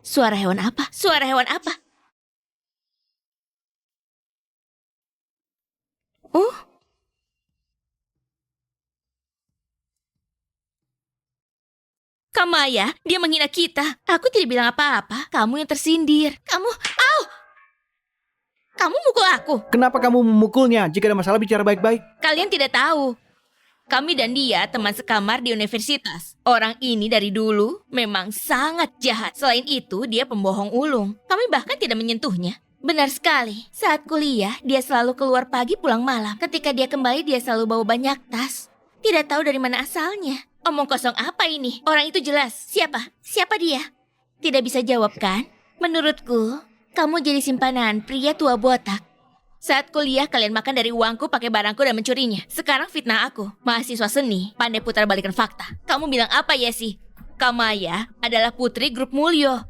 Suara hewan apa? Suara hewan apa? Kamaya, dia menghina kita. Aku tidak bilang apa-apa. Kamu yang tersindir. Kamu mukul aku. Kenapa kamu memukulnya? Jika ada masalah bicara baik-baik. Kalian tidak tahu. Kami dan dia teman sekamar di universitas. Orang ini dari dulu memang sangat jahat. Selain itu, dia pembohong ulung. Kami bahkan tidak menyentuhnya. Benar sekali. Saat kuliah, dia selalu keluar pagi pulang malam. Ketika dia kembali, dia selalu bawa banyak tas. Tidak tahu dari mana asalnya. Omong kosong apa ini? Orang itu jelas. Siapa? Siapa dia? Tidak bisa jawab kan? Menurutku, kamu jadi simpanan pria tua botak. Saat kuliah kalian makan dari uangku, pakai barangku dan mencurinya. Sekarang fitnah aku. Mahasiswa seni, pandai putar balikan fakta. Kamu bilang apa ya sih? Kamaya adalah putri grup Mulyo.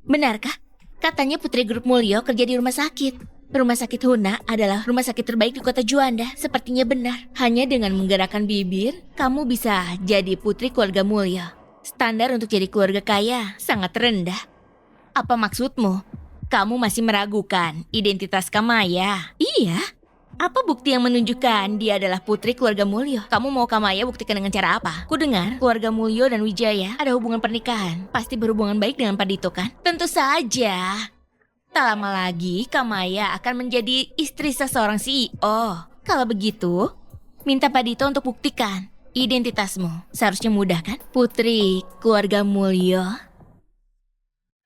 Benarkah? Katanya putri grup Mulyo kerja di rumah sakit. Rumah sakit Huna adalah rumah sakit terbaik di kota Juanda. Sepertinya benar. Hanya dengan menggerakkan bibir, kamu bisa jadi putri keluarga Mulyo. Standar untuk jadi keluarga kaya sangat rendah. Apa maksudmu? Kamu masih meragukan identitas Kamaya? Iya. Apa bukti yang menunjukkan dia adalah putri keluarga Mulyo? Kamu mau Kamaya buktikan dengan cara apa? Ku dengar keluarga Mulyo dan Wijaya ada hubungan pernikahan. Pasti berhubungan baik dengan Padito kan? Tentu saja. Tak lama lagi Kamaya akan menjadi istri seseorang CEO. Kalau begitu, minta Padito untuk buktikan identitasmu. Seharusnya mudah kan? Putri keluarga Mulyo.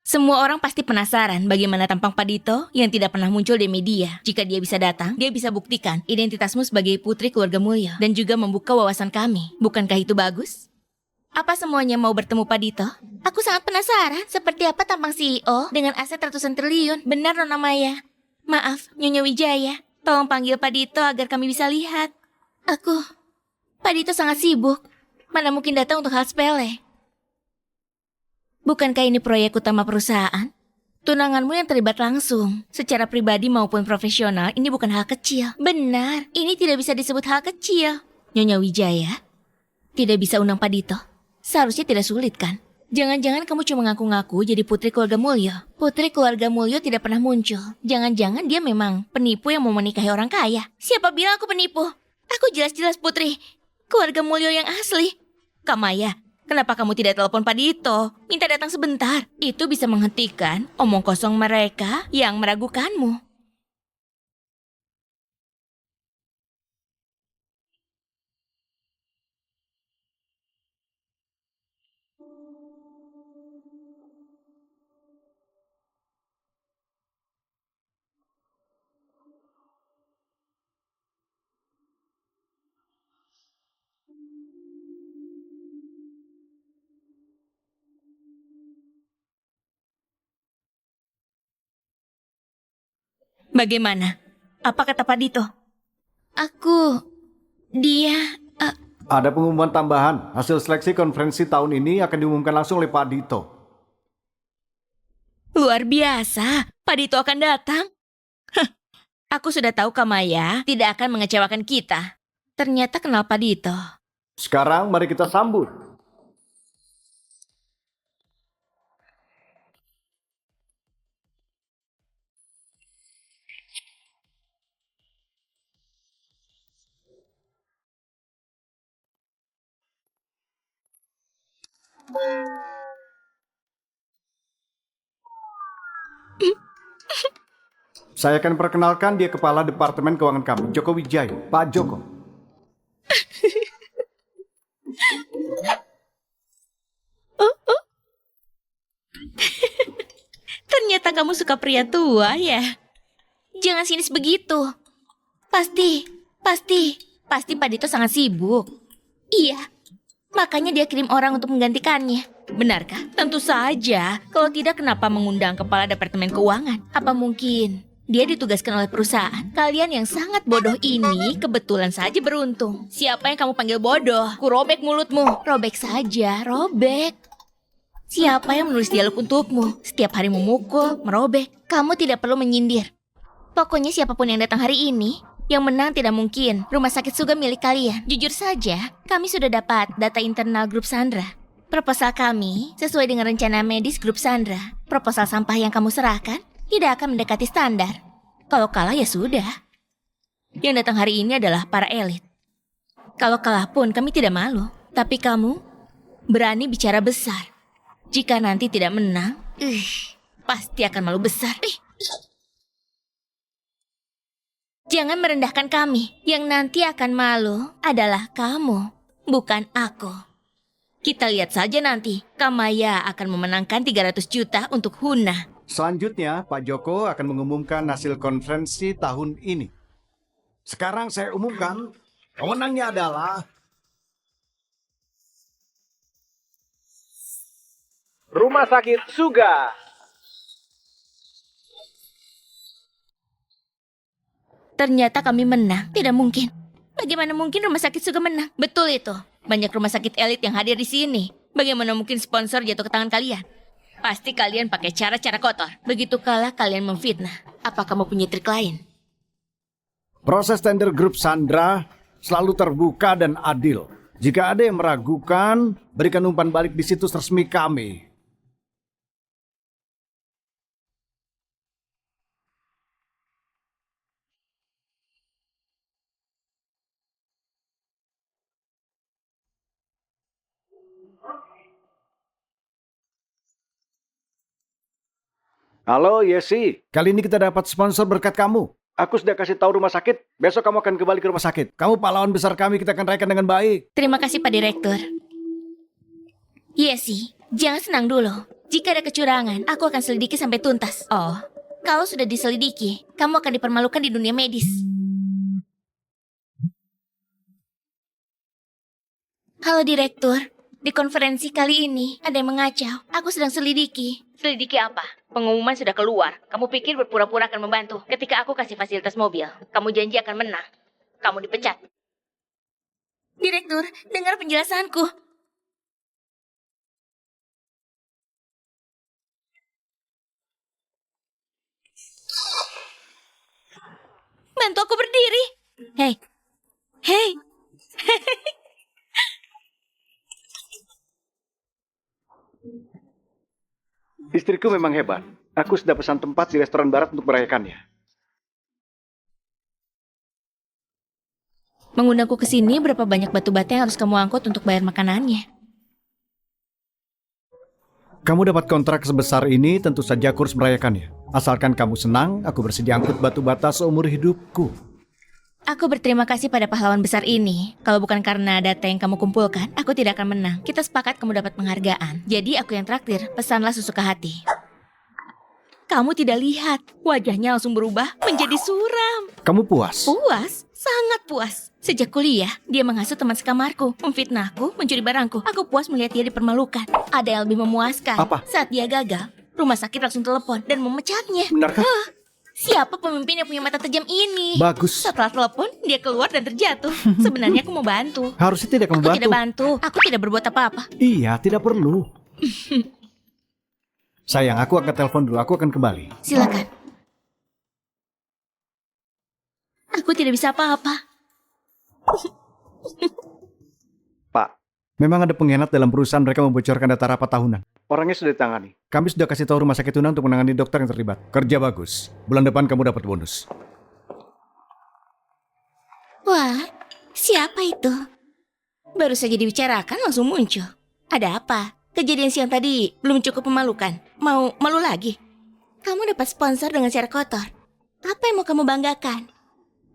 Semua orang pasti penasaran bagaimana tampang Padito yang tidak pernah muncul di media. Jika dia bisa datang, dia bisa buktikan identitasmu sebagai putri keluarga Mulyo dan juga membuka wawasan kami. Bukankah itu bagus? Apa semuanya mau bertemu Padito? Aku sangat penasaran seperti apa tampang CEO dengan aset ratusan triliun. Benar Nona Maya. Maaf, Nyonya Wijaya. Tolong panggil Padito agar kami bisa lihat. Padito sangat sibuk. Mana mungkin datang untuk hal sepele. Bukankah ini proyek utama perusahaan? Tunanganmu yang terlibat langsung. Secara pribadi maupun profesional, ini bukan hal kecil. Benar, ini tidak bisa disebut hal kecil. Nyonya Wijaya, tidak bisa undang Padito. Seharusnya tidak sulit kan? Jangan-jangan kamu cuma ngaku-ngaku jadi putri keluarga Mulyo. Putri keluarga Mulyo tidak pernah muncul. Jangan-jangan dia memang penipu yang mau menikahi orang kaya. Siapa bilang aku penipu? Aku jelas-jelas putri keluarga Mulyo yang asli. Kamaya, Kenapa kamu tidak telepon Pak Dito? Minta datang sebentar. Itu bisa menghentikan omong kosong mereka yang meragukanmu. Bagaimana? Apa kata Pak Dito? Dia... Ada pengumuman tambahan. Hasil seleksi konferensi tahun ini akan diumumkan langsung oleh Pak Dito. Luar biasa, Pak Dito akan datang. Hah, aku sudah tahu Kamaya tidak akan mengecewakan kita. Ternyata kenal Pak Dito. Sekarang mari kita sambut. Saya akan perkenalkan dia Kepala Departemen Keuangan kami, Joko Wijaya. Pak Joko. Ternyata kamu suka pria tua ya? Jangan sinis begitu. Pasti Pak Dito sangat sibuk. Iya, makanya dia kirim orang untuk menggantikannya. Benarkah? Tentu saja. Kalau tidak, kenapa mengundang Kepala Departemen Keuangan? Apa mungkin dia ditugaskan oleh perusahaan? Kalian yang sangat bodoh ini kebetulan saja beruntung. Siapa yang kamu panggil bodoh? Ku robek mulutmu. Robek saja, robek. Siapa yang menulis dialog untukmu? Setiap hari memukul, merobek. Kamu tidak perlu menyindir. Pokoknya siapapun yang datang hari ini, yang menang tidak mungkin. Rumah sakit Suga milik kalian. Jujur saja, kami sudah dapat data internal grup Sandra. Proposal kami sesuai dengan rencana medis grup Sandra. Proposal sampah yang kamu serahkan tidak akan mendekati standar. Kalau kalah ya sudah. Yang datang hari ini adalah para elit. Kalau kalah pun kami tidak malu. Tapi kamu berani bicara besar. Jika nanti tidak menang, pasti akan malu besar. Jangan merendahkan kami. Yang nanti akan malu adalah kamu, bukan aku. Kita lihat saja nanti. Kamaya akan memenangkan 300 juta untuk Huna. Selanjutnya, Pak Joko akan mengumumkan hasil konferensi tahun ini. Sekarang saya umumkan, pemenangnya adalah Rumah Sakit Suga. Ternyata kami menang. Tidak mungkin. Bagaimana mungkin rumah sakit Suga menang? Betul itu. Banyak rumah sakit elit yang hadir di sini. Bagaimana mungkin sponsor jatuh ke tangan kalian? Pasti kalian pakai cara-cara kotor. Begitu kalah kalian memfitnah. Apa kamu punya trik lain? proses tender grup Sandra selalu terbuka dan adil. Jika ada yang meragukan, berikan umpan balik di situs resmi kami. Halo Yesi, kali ini kita dapat sponsor berkat kamu. Aku sudah kasih tahu rumah sakit, besok kamu akan kembali ke rumah sakit. Kamu pahlawan besar kami, kita akan rayakan dengan baik. Terima kasih Pak Direktur. Yesi, jangan senang dulu. Jika ada kecurangan, aku akan selidiki sampai tuntas. Oh, kalau sudah diselidiki, kamu akan dipermalukan di dunia medis. Halo Direktur, di konferensi kali ini ada yang mengacau. Aku sedang selidiki. Selidiki apa? Pengumuman sudah keluar. Kamu pikir berpura-pura akan membantu. Ketika aku kasih fasilitas mobil, kamu janji akan menang. Kamu dipecat. Direktur, dengar penjelasanku. Bantu aku berdiri. Hei. Hei. Istriku memang hebat. Aku sudah pesan tempat di restoran barat untuk merayakannya. Mengundangku ke sini, berapa banyak batu bata yang harus kamu angkut untuk bayar makanannya? Kamu dapat kontrak sebesar ini, tentu saja aku harus merayakannya. Asalkan kamu senang, aku bersedia angkut batu bata seumur hidupku. Aku berterima kasih pada pahlawan besar ini. Kalau bukan karena data yang kamu kumpulkan, aku tidak akan menang. Kita sepakat kamu dapat penghargaan. Jadi aku yang traktir, pesanlah sesuka hati. Kamu tidak lihat, wajahnya langsung berubah menjadi suram. Kamu puas? Puas? Sangat puas. Sejak kuliah, dia menghasut teman sekamarku, memfitnahku, mencuri barangku. Aku puas melihat dia dipermalukan. Ada yang lebih memuaskan. Apa? Saat dia gagal, rumah sakit langsung telepon dan memecatnya. Benarkah? Siapa pemimpin yang punya mata tajam ini? Bagus. Setelah telepon, dia keluar dan terjatuh. Sebenarnya aku mau bantu. Harusnya tidak kamu Aku bantu. tidak bantu. Aku tidak berbuat apa-apa. Iya, tidak perlu. Sayang, aku akan telepon dulu. Aku akan kembali. Silakan. Aku tidak bisa apa-apa. Pak, memang ada pengkhianat dalam perusahaan, mereka membocorkan data rapat tahunan. Orangnya sudah ditangani. Kami sudah kasih tahu rumah sakit Tuna untuk menangani dokter yang terlibat. Kerja bagus. Bulan depan kamu dapat bonus. Wah, siapa itu? Baru saja dibicarakan langsung muncul. Ada apa? Kejadian siang tadi belum cukup memalukan. Mau malu lagi? Kamu dapat sponsor dengan cara kotor. Apa yang mau kamu banggakan?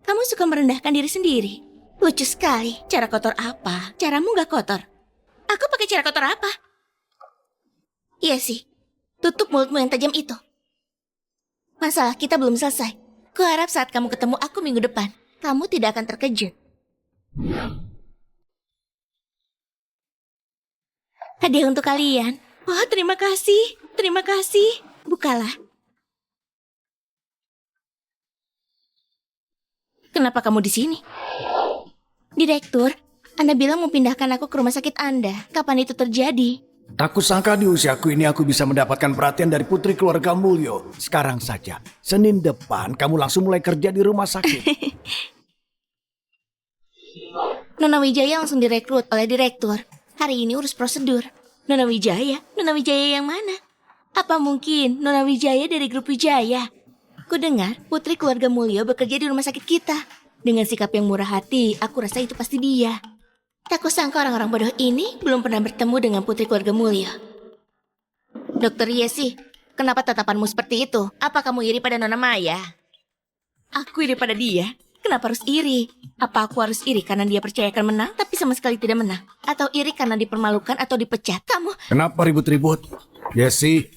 Kamu suka merendahkan diri sendiri. Lucu sekali. Cara kotor apa? Caramu gak kotor. Aku pakai cara kotor apa? Iya sih. Tutup mulutmu yang tajam itu. Masalah kita belum selesai. Kuharap saat kamu ketemu aku minggu depan, kamu tidak akan terkejut. Hadiah untuk kalian. Wah, terima kasih. Terima kasih. Bukalah. Kenapa kamu di sini? Direktur, Anda bilang mau pindahkan aku ke rumah sakit Anda. Kapan itu terjadi? Aku sangka di usiaku ini aku bisa mendapatkan perhatian dari putri keluarga Mulyo. Sekarang saja, Senin depan kamu langsung mulai kerja di rumah sakit. Nona Wijaya langsung direkrut oleh direktur. Hari ini urus prosedur. Nona Wijaya? Nona Wijaya yang mana? Apa mungkin Nona Wijaya dari grup Wijaya? Ku dengar putri keluarga Mulyo bekerja di rumah sakit kita. Dengan sikap yang murah hati, aku rasa itu pasti dia. Tak kusangka orang-orang bodoh ini belum pernah bertemu dengan putri keluarga Mulyo. Dokter Yesi, kenapa tatapanmu seperti itu? Apa kamu iri pada Nona Maya? Aku iri pada dia? Kenapa harus iri? Apa aku harus iri karena dia percaya akan menang tapi sama sekali tidak menang? Atau iri karena dipermalukan atau dipecat? Kamu... Kenapa ribut-ribut? Yesi,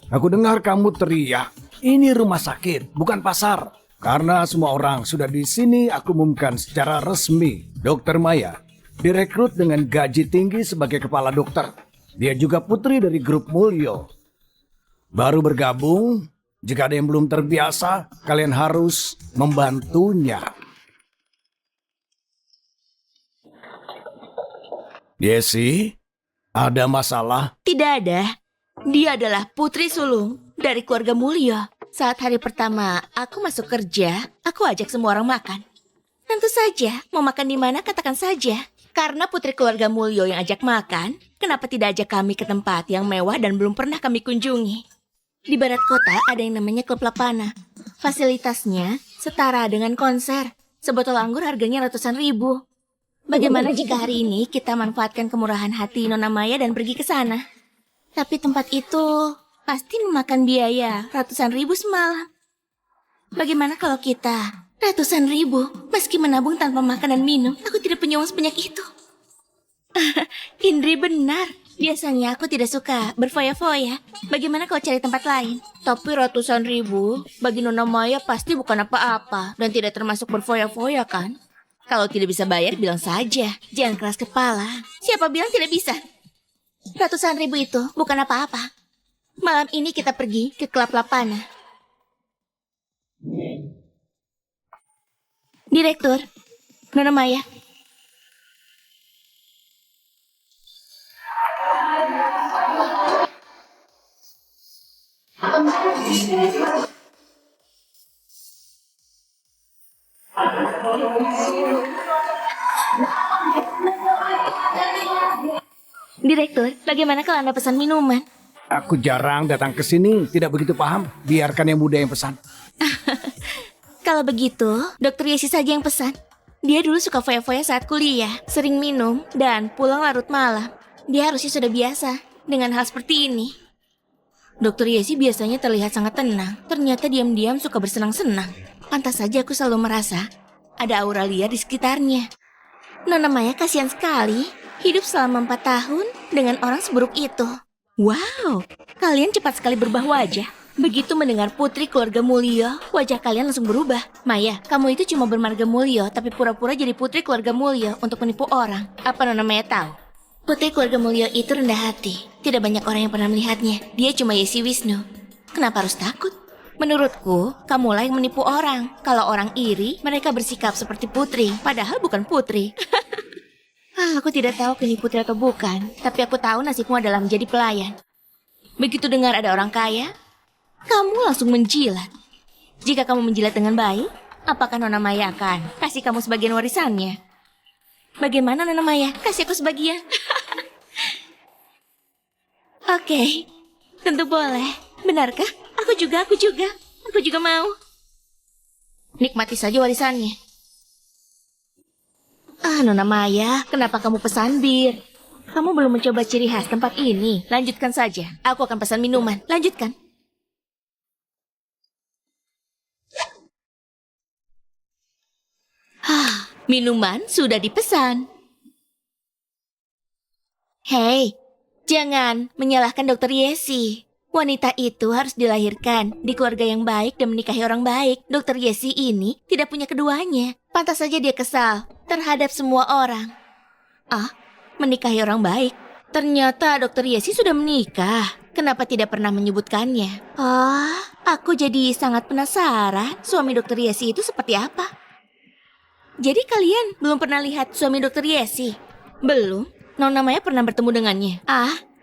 aku dengar kamu teriak. Ini rumah sakit, bukan pasar. Karena semua orang sudah di sini, aku umumkan secara resmi. Dokter Maya direkrut dengan gaji tinggi sebagai kepala dokter. Dia juga putri dari grup Mulyo. Baru bergabung, jika ada yang belum terbiasa, kalian harus membantunya. Yesi, ada masalah? Tidak ada. Dia adalah putri sulung dari keluarga Mulyo. Saat hari pertama aku masuk kerja, aku ajak semua orang makan. Tentu saja, mau makan di mana katakan saja. Karena putri keluarga Mulyo yang ajak makan, kenapa tidak ajak kami ke tempat yang mewah dan belum pernah kami kunjungi? Di barat kota ada yang namanya Klub Lapana. Fasilitasnya setara dengan konser. Sebotol anggur harganya ratusan ribu. Bagaimana jika hari ini kita manfaatkan kemurahan hati Nona Maya dan pergi ke sana? Tapi tempat itu pasti memakan biaya ratusan ribu semalam. Bagaimana kalau kita ratusan ribu meski menabung tanpa makan dan minum? Aku tidak punya uang sebanyak itu. Indri benar. Biasanya aku tidak suka berfoya-foya. Bagaimana kalau cari tempat lain? Tapi ratusan ribu bagi Nona Maya pasti bukan apa-apa. Dan tidak termasuk berfoya-foya kan? Kalau tidak bisa bayar bilang saja. Jangan keras kepala. Siapa bilang tidak bisa? Ratusan ribu itu bukan apa-apa. Malam ini kita pergi ke Klub Lapana. Direktur, Nona Maya. Direktur, bagaimana kalau Anda pesan minuman? Aku jarang datang ke sini, tidak begitu paham. Biarkan yang muda yang pesan. Kalau begitu, Dokter Yesi saja yang pesan. Dia dulu suka foya-foya saat kuliah, sering minum, dan pulang larut malam. Dia harusnya sudah biasa dengan hal seperti ini. Dr. Yesi biasanya terlihat sangat tenang. Ternyata diam-diam suka bersenang-senang. Pantas saja aku selalu merasa ada aura liar di sekitarnya. Nona Maya kasihan sekali. Hidup selama 4 tahun dengan orang seburuk itu. Wow, kalian cepat sekali berubah wajah. Begitu mendengar putri keluarga Mulyo, wajah kalian langsung berubah. Maya, kamu itu cuma bermarga Mulyo, tapi pura-pura jadi putri keluarga Mulyo untuk menipu orang. Apa Nona Maya tahu? Putri keluarga Mulyo itu rendah hati. Tidak banyak orang yang pernah melihatnya. Dia cuma Yesi Wisnu. Kenapa harus takut? Menurutku, kamulah yang menipu orang. Kalau orang iri, mereka bersikap seperti putri, padahal bukan putri. Aku tidak tahu ini putri atau bukan, tapi aku tahu nasibmu adalah menjadi pelayan. Begitu dengar ada orang kaya, kamu langsung menjilat. Jika kamu menjilat dengan baik, apakah Nona Maya akan kasih kamu sebagian warisannya? Bagaimana Nona Maya? Kasih aku sebagian. Oke, tentu boleh. Benarkah? Aku juga mau. Nikmati saja warisannya. Nona Maya, kenapa kamu pesan bir? Kamu belum mencoba ciri khas tempat ini. Lanjutkan saja. Aku akan pesan minuman. Lanjutkan. Minuman sudah dipesan. Hei, jangan menyalahkan Dr. Yesi. Wanita itu harus dilahirkan di keluarga yang baik dan menikahi orang baik. Dr. Yesi ini tidak punya keduanya. Pantas saja dia kesal terhadap semua orang. Menikahi orang baik. Ternyata Dr. Yesi sudah menikah. Kenapa tidak pernah menyebutkannya? Aku jadi sangat penasaran. Suami Dr. Yesi itu seperti apa? Jadi kalian belum pernah lihat suami Dr. Yesi? Belum? Nona Maya pernah bertemu dengannya?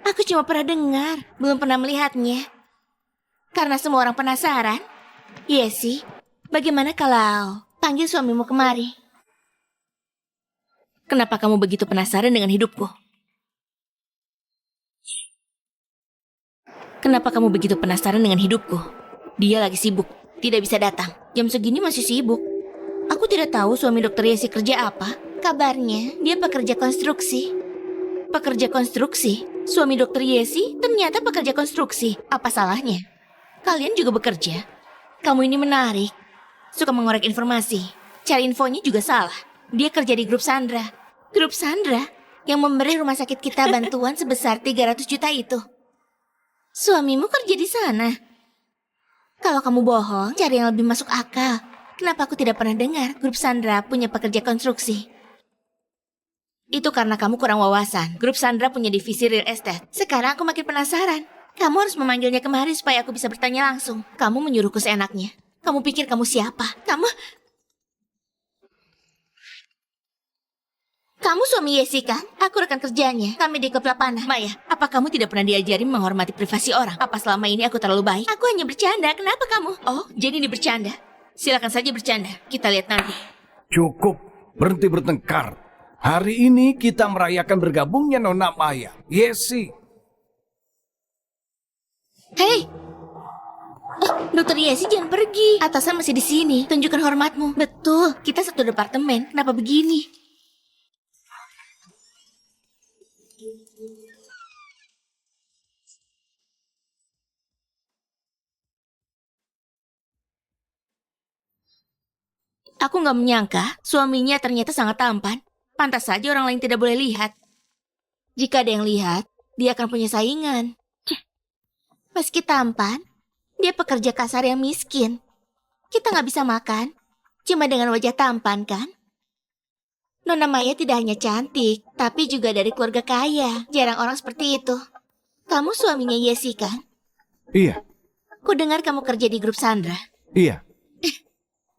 Aku cuma pernah dengar, belum pernah melihatnya. Karena semua orang penasaran. Yesi, bagaimana kalau panggil suamimu kemari? Kenapa kamu begitu penasaran dengan hidupku? Kenapa kamu begitu penasaran dengan hidupku? Dia lagi sibuk, tidak bisa datang. Jam segini masih sibuk. Aku tidak tahu suami Dr. Yesi kerja apa. Kabarnya dia pekerja konstruksi. Pekerja konstruksi? Suami Dr. Yesi ternyata pekerja konstruksi. Apa salahnya? Kalian juga bekerja. Kamu ini menarik. Suka mengorek informasi. Cari infonya juga salah. Dia kerja di grup Sandra. Grup Sandra yang memberi rumah sakit kita bantuan sebesar 300 juta itu. Suamimu kerja di sana. Kalau kamu bohong, cari yang lebih masuk akal. Kenapa aku tidak pernah dengar grup Sandra punya pekerja konstruksi? Itu karena kamu kurang wawasan. Grup Sandra punya divisi real estate. Sekarang aku makin penasaran. Kamu harus memanggilnya kemari supaya aku bisa bertanya langsung. Kamu menyuruhku seenaknya. Kamu pikir kamu siapa? Kamu suami Yesi kan? Aku rekan kerjanya. Kami di klub Lapana. Maya, apa kamu tidak pernah diajari menghormati privasi orang? Apa selama ini aku terlalu baik? Aku hanya bercanda. Kenapa kamu? Oh, jadi ini bercanda. Silakan saja bercanda. Kita lihat nanti. Cukup. Berhenti bertengkar. Hari ini kita merayakan bergabungnya Nona Maya, Yesi. Hei! Dr. Yesi jangan pergi. Atasan masih di sini. Tunjukkan hormatmu. Betul, kita satu departemen. Kenapa begini? Aku nggak menyangka suaminya ternyata sangat tampan. Pantas saja orang lain tidak boleh lihat. Jika ada yang lihat, dia akan punya saingan. Meski tampan, dia pekerja kasar yang miskin. Kita nggak bisa makan, cuma dengan wajah tampan kan? Nona Maya tidak hanya cantik, tapi juga dari keluarga kaya. Jarang orang seperti itu. Kamu suaminya Yesi kan? Iya. Kudengar kamu kerja di grup Sandra. Iya.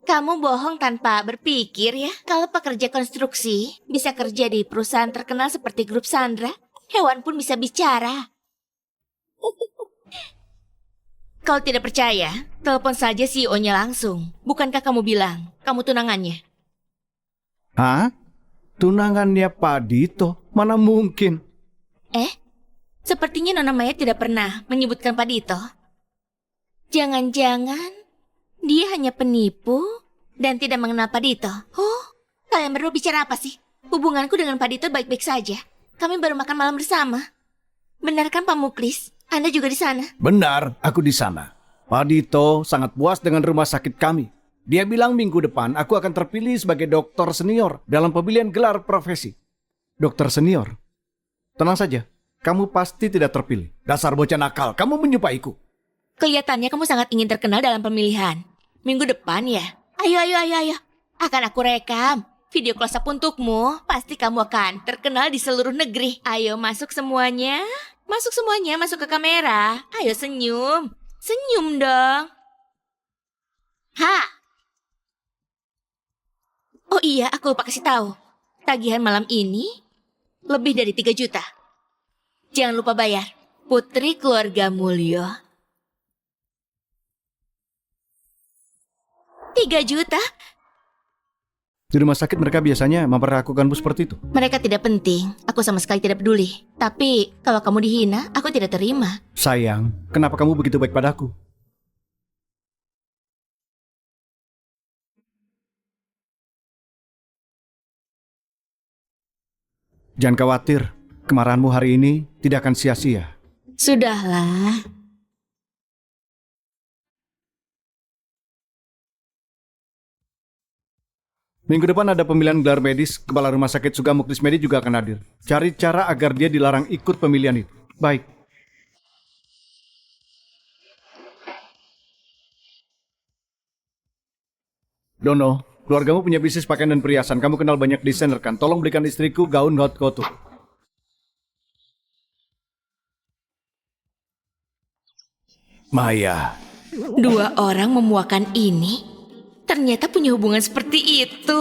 Kamu bohong tanpa berpikir ya. Kalau pekerja konstruksi bisa kerja di perusahaan terkenal seperti grup Sandra, hewan pun bisa bicara. Kalau tidak percaya, telepon saja CEO-nya langsung. Bukankah kamu bilang kamu tunangannya? Hah? Tunangannya Pak Dito? Mana mungkin? Sepertinya Nona Maya tidak pernah menyebutkan Pak Dito. Jangan-jangan dia hanya penipu dan tidak mengenal Pak Dito. Kalian berdua bicara apa sih? Hubunganku dengan Pak Dito baik-baik saja. Kami baru makan malam bersama. Benar kan Pak Muklis? Anda juga di sana? Benar, aku di sana. Pak Dito sangat puas dengan rumah sakit kami. Dia bilang minggu depan aku akan terpilih sebagai dokter senior dalam pemilihan gelar profesi. Dokter senior. Tenang saja, kamu pasti tidak terpilih. Dasar bocah nakal, kamu menyupaiku. Kelihatannya kamu sangat ingin terkenal dalam pemilihan. Minggu depan ya? Ayo. Akan aku rekam. Video close up untukmu. Pasti kamu akan terkenal di seluruh negeri. Ayo masuk semuanya. Masuk ke kamera. Ayo senyum. Senyum dong. Ha! Oh iya, aku lupa kasih tahu. Tagihan malam ini lebih dari 3 juta. Jangan lupa bayar. Putri Keluarga Mulyo. 3 juta? Di rumah sakit mereka biasanya memperlakukanmu seperti itu. Mereka tidak penting. Aku sama sekali tidak peduli. Tapi kalau kamu dihina, aku tidak terima. Sayang, kenapa kamu begitu baik padaku? Jangan khawatir, kemarahanmu hari ini tidak akan sia-sia. Sudahlah. Minggu depan ada pemilihan gelar medis, kepala rumah sakit Suga Muklis Medi juga akan hadir. Cari cara agar dia dilarang ikut pemilihan itu. Baik. Dono, keluargamu punya bisnis pakaian dan perhiasan. Kamu kenal banyak desainer kan? Tolong berikan istriku gaun haute couture. Maya, 2 orang memuakan ini. Ternyata punya hubungan seperti itu.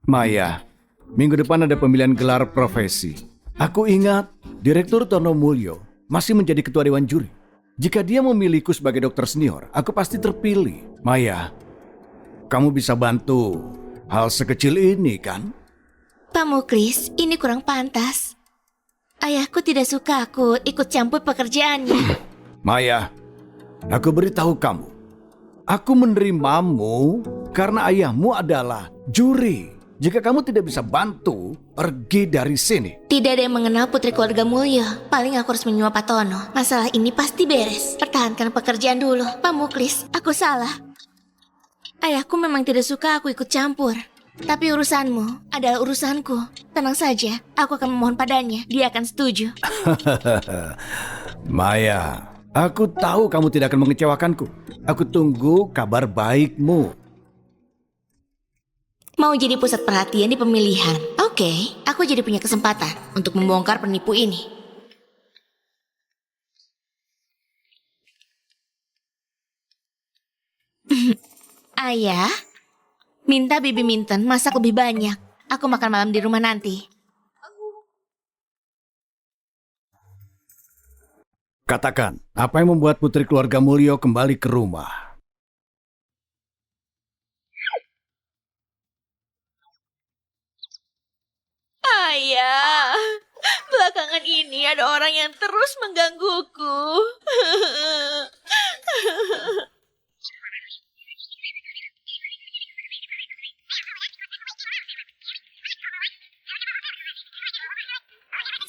Maya, minggu depan ada pemilihan gelar profesi. Aku ingat Direktur Tono Mulyo masih menjadi ketua dewan juri. Jika dia memilihku sebagai dokter senior, aku pasti terpilih. Maya, kamu bisa bantu hal sekecil ini kan? Pak Muklis, ini kurang pantas. Ayahku tidak suka aku ikut campur pekerjaannya. Maya, aku beritahu kamu. Aku menerimamu karena ayahmu adalah juri. Jika kamu tidak bisa bantu, pergi dari sini. Tidak ada yang mengenal Putri Keluarga Mulyo. Paling aku harus menyuap Pak Tono. Masalah ini pasti beres. Pertahankan pekerjaan dulu. Pak Muklis, aku salah. Ayahku memang tidak suka aku ikut campur. Tapi urusanmu adalah urusanku. Tenang saja, aku akan memohon padanya. Dia akan setuju. Maya, aku tahu kamu tidak akan mengecewakanku. Aku tunggu kabar baikmu. Mau jadi pusat perhatian di pemilihan. Oke, aku jadi punya kesempatan untuk membongkar penipu ini. Ayah, minta Bibi Minton masak lebih banyak. Aku makan malam di rumah nanti. Katakan, apa yang membuat Putri Keluarga Mulyo kembali ke rumah? Ayah, belakangan ini ada orang yang terus menggangguku.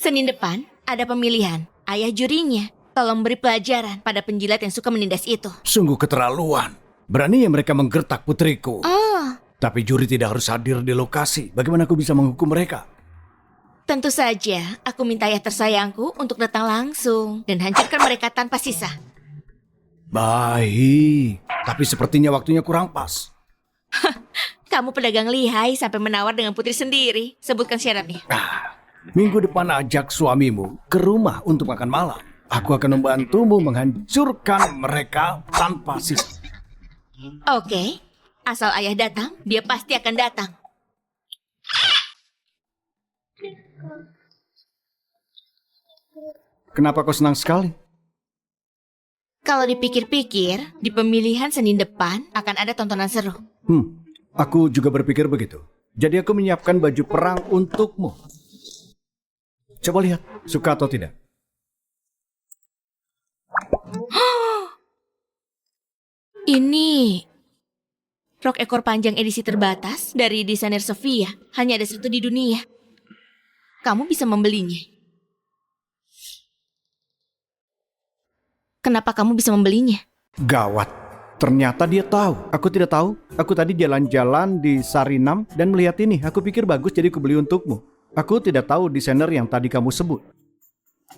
Senin depan ada pemilihan. Ayah jurinya. Tolong beri pelajaran pada penjilat yang suka menindas itu. Sungguh keterlaluan. Beraninya mereka menggertak putriku. Oh, Tapi juri tidak harus hadir di lokasi. Bagaimana aku bisa menghukum mereka? tentu saja aku minta ayah tersayangku untuk datang langsung dan hancurkan mereka tanpa sisa. Baik, tapi sepertinya waktunya kurang pas. Kamu pedagang lihai sampai menawar dengan putri sendiri. Sebutkan syaratnya. Minggu depan ajak suamimu ke rumah untuk makan malam. Aku akan membantumu menghancurkan mereka tanpa sisa. Oke, asal ayah datang, dia pasti akan datang. Kenapa kau senang sekali? Kalau dipikir-pikir, di pemilihan Senin depan akan ada tontonan seru. Aku juga berpikir begitu. Jadi aku menyiapkan baju perang untukmu. Coba lihat, suka atau tidak? Ini rok ekor panjang edisi terbatas dari desainer Sofia. Hanya ada satu di dunia. kamu bisa membelinya. Kenapa kamu bisa membelinya? Gawat. Ternyata dia tahu. Aku tidak tahu. Aku tadi jalan-jalan di Sarinam dan melihat ini. Aku pikir bagus jadi aku beli untukmu. Aku tidak tahu desainer yang tadi kamu sebut.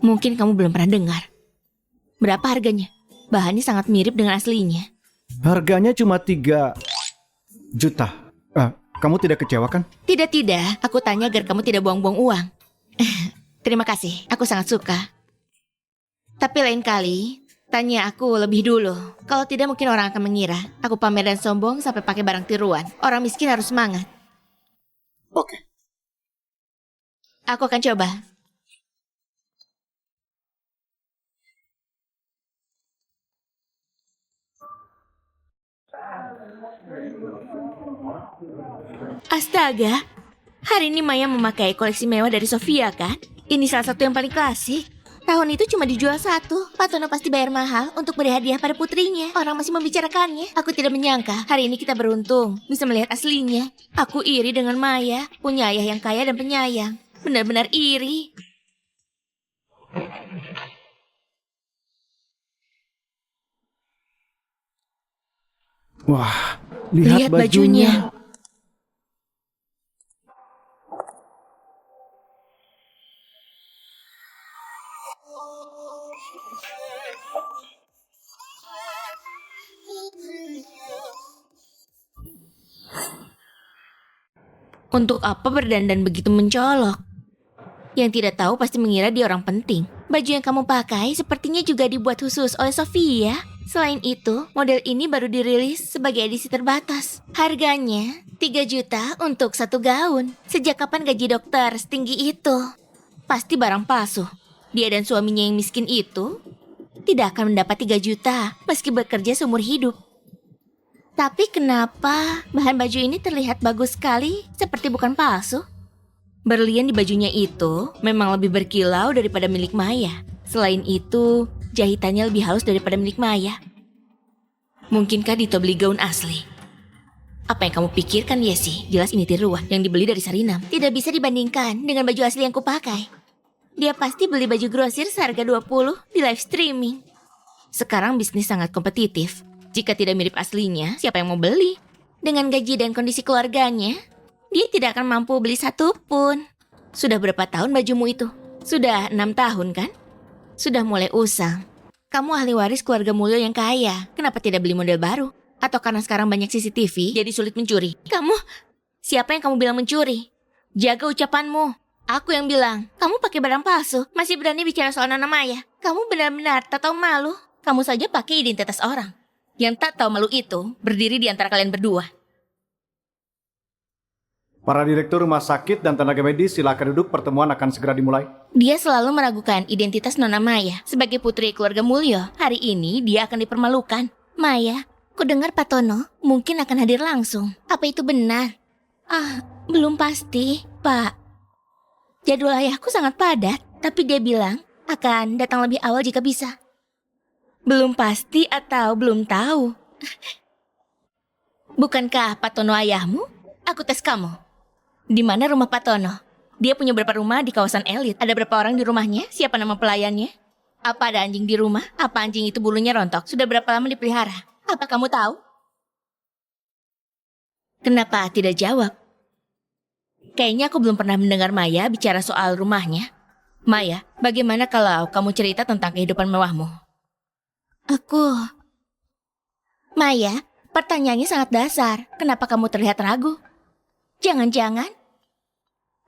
Mungkin kamu belum pernah dengar. Berapa harganya? Bahannya sangat mirip dengan aslinya. Harganya cuma 3 juta. Kamu tidak kecewa kan? Tidak. Aku tanya agar kamu tidak buang-buang uang. Terima kasih, aku sangat suka. Tapi lain kali, tanya aku lebih dulu. Kalau tidak mungkin orang akan mengira aku pamer dan sombong sampai pakai barang tiruan. Orang miskin harus semangat. Oke. Aku akan coba. Astaga, hari ini Maya memakai koleksi mewah dari Sofia kan? Ini salah satu yang paling klasik. Tahun itu cuma dijual 1. Pak Tono pasti bayar mahal untuk beri hadiah pada putrinya. Orang masih membicarakannya. Aku tidak menyangka hari ini kita beruntung bisa melihat aslinya. Aku iri dengan Maya, punya ayah yang kaya dan penyayang. Benar-benar iri. Wah, lihat bajunya. Untuk apa berdandan begitu mencolok? Yang tidak tahu pasti mengira dia orang penting. Baju yang kamu pakai sepertinya juga dibuat khusus oleh Sofia. Selain itu, model ini baru dirilis sebagai edisi terbatas. Harganya 3 juta untuk 1 gaun. Sejak kapan gaji dokter setinggi itu? Pasti barang palsu. Dia dan suaminya yang miskin itu tidak akan mendapat 3 juta meski bekerja seumur hidup. Tapi kenapa bahan baju ini terlihat bagus sekali, seperti bukan palsu? Berlian di bajunya itu memang lebih berkilau daripada milik Maya. Selain itu, jahitannya lebih halus daripada milik Maya. Mungkinkah Dito beli gaun asli? Apa yang kamu pikirkan, Yesi? Jelas ini tiruan yang dibeli dari Sarinam. Tidak bisa dibandingkan dengan baju asli yang kupakai. Dia pasti beli baju grosir seharga 20 di live streaming. Sekarang bisnis sangat kompetitif. Jika tidak mirip aslinya, siapa yang mau beli? Dengan gaji dan kondisi keluarganya, dia tidak akan mampu beli 1 pun. Sudah berapa tahun bajumu itu? Sudah 6 tahun kan? Sudah mulai usang. Kamu ahli waris keluarga Mulyo yang kaya. Kenapa tidak beli model baru? Atau karena sekarang banyak CCTV, jadi sulit mencuri? Siapa yang kamu bilang mencuri? Jaga ucapanmu. Aku yang bilang, kamu pakai barang palsu, masih berani bicara soal Nona Maya. Kamu benar-benar tak tahu malu. Kamu saja pakai identitas orang. Yang tak tahu malu itu berdiri di antara kalian berdua. Para direktur rumah sakit dan tenaga medis silakan duduk, pertemuan akan segera dimulai. Dia selalu meragukan identitas Nona Maya. Sebagai putri keluarga Mulyo, hari ini dia akan dipermalukan. Maya, ku dengar Pak Tono mungkin akan hadir langsung. Apa itu benar? Belum pasti, Pak. Jadwal ayahku sangat padat, tapi dia bilang akan datang lebih awal jika bisa. Belum pasti atau belum tahu? Bukankah Pak Tono ayahmu? Aku tes kamu. Di mana rumah Pak Tono? Dia punya berapa rumah di kawasan elit? Ada berapa orang di rumahnya? Siapa nama pelayannya? Apa ada anjing di rumah? Apa anjing itu bulunya rontok? Sudah berapa lama dipelihara? Apa kamu tahu? Kenapa tidak jawab? Kayaknya aku belum pernah mendengar Maya bicara soal rumahnya. Maya, bagaimana kalau kamu cerita tentang kehidupan mewahmu? Maya, pertanyaannya sangat dasar. Kenapa kamu terlihat ragu? Jangan-jangan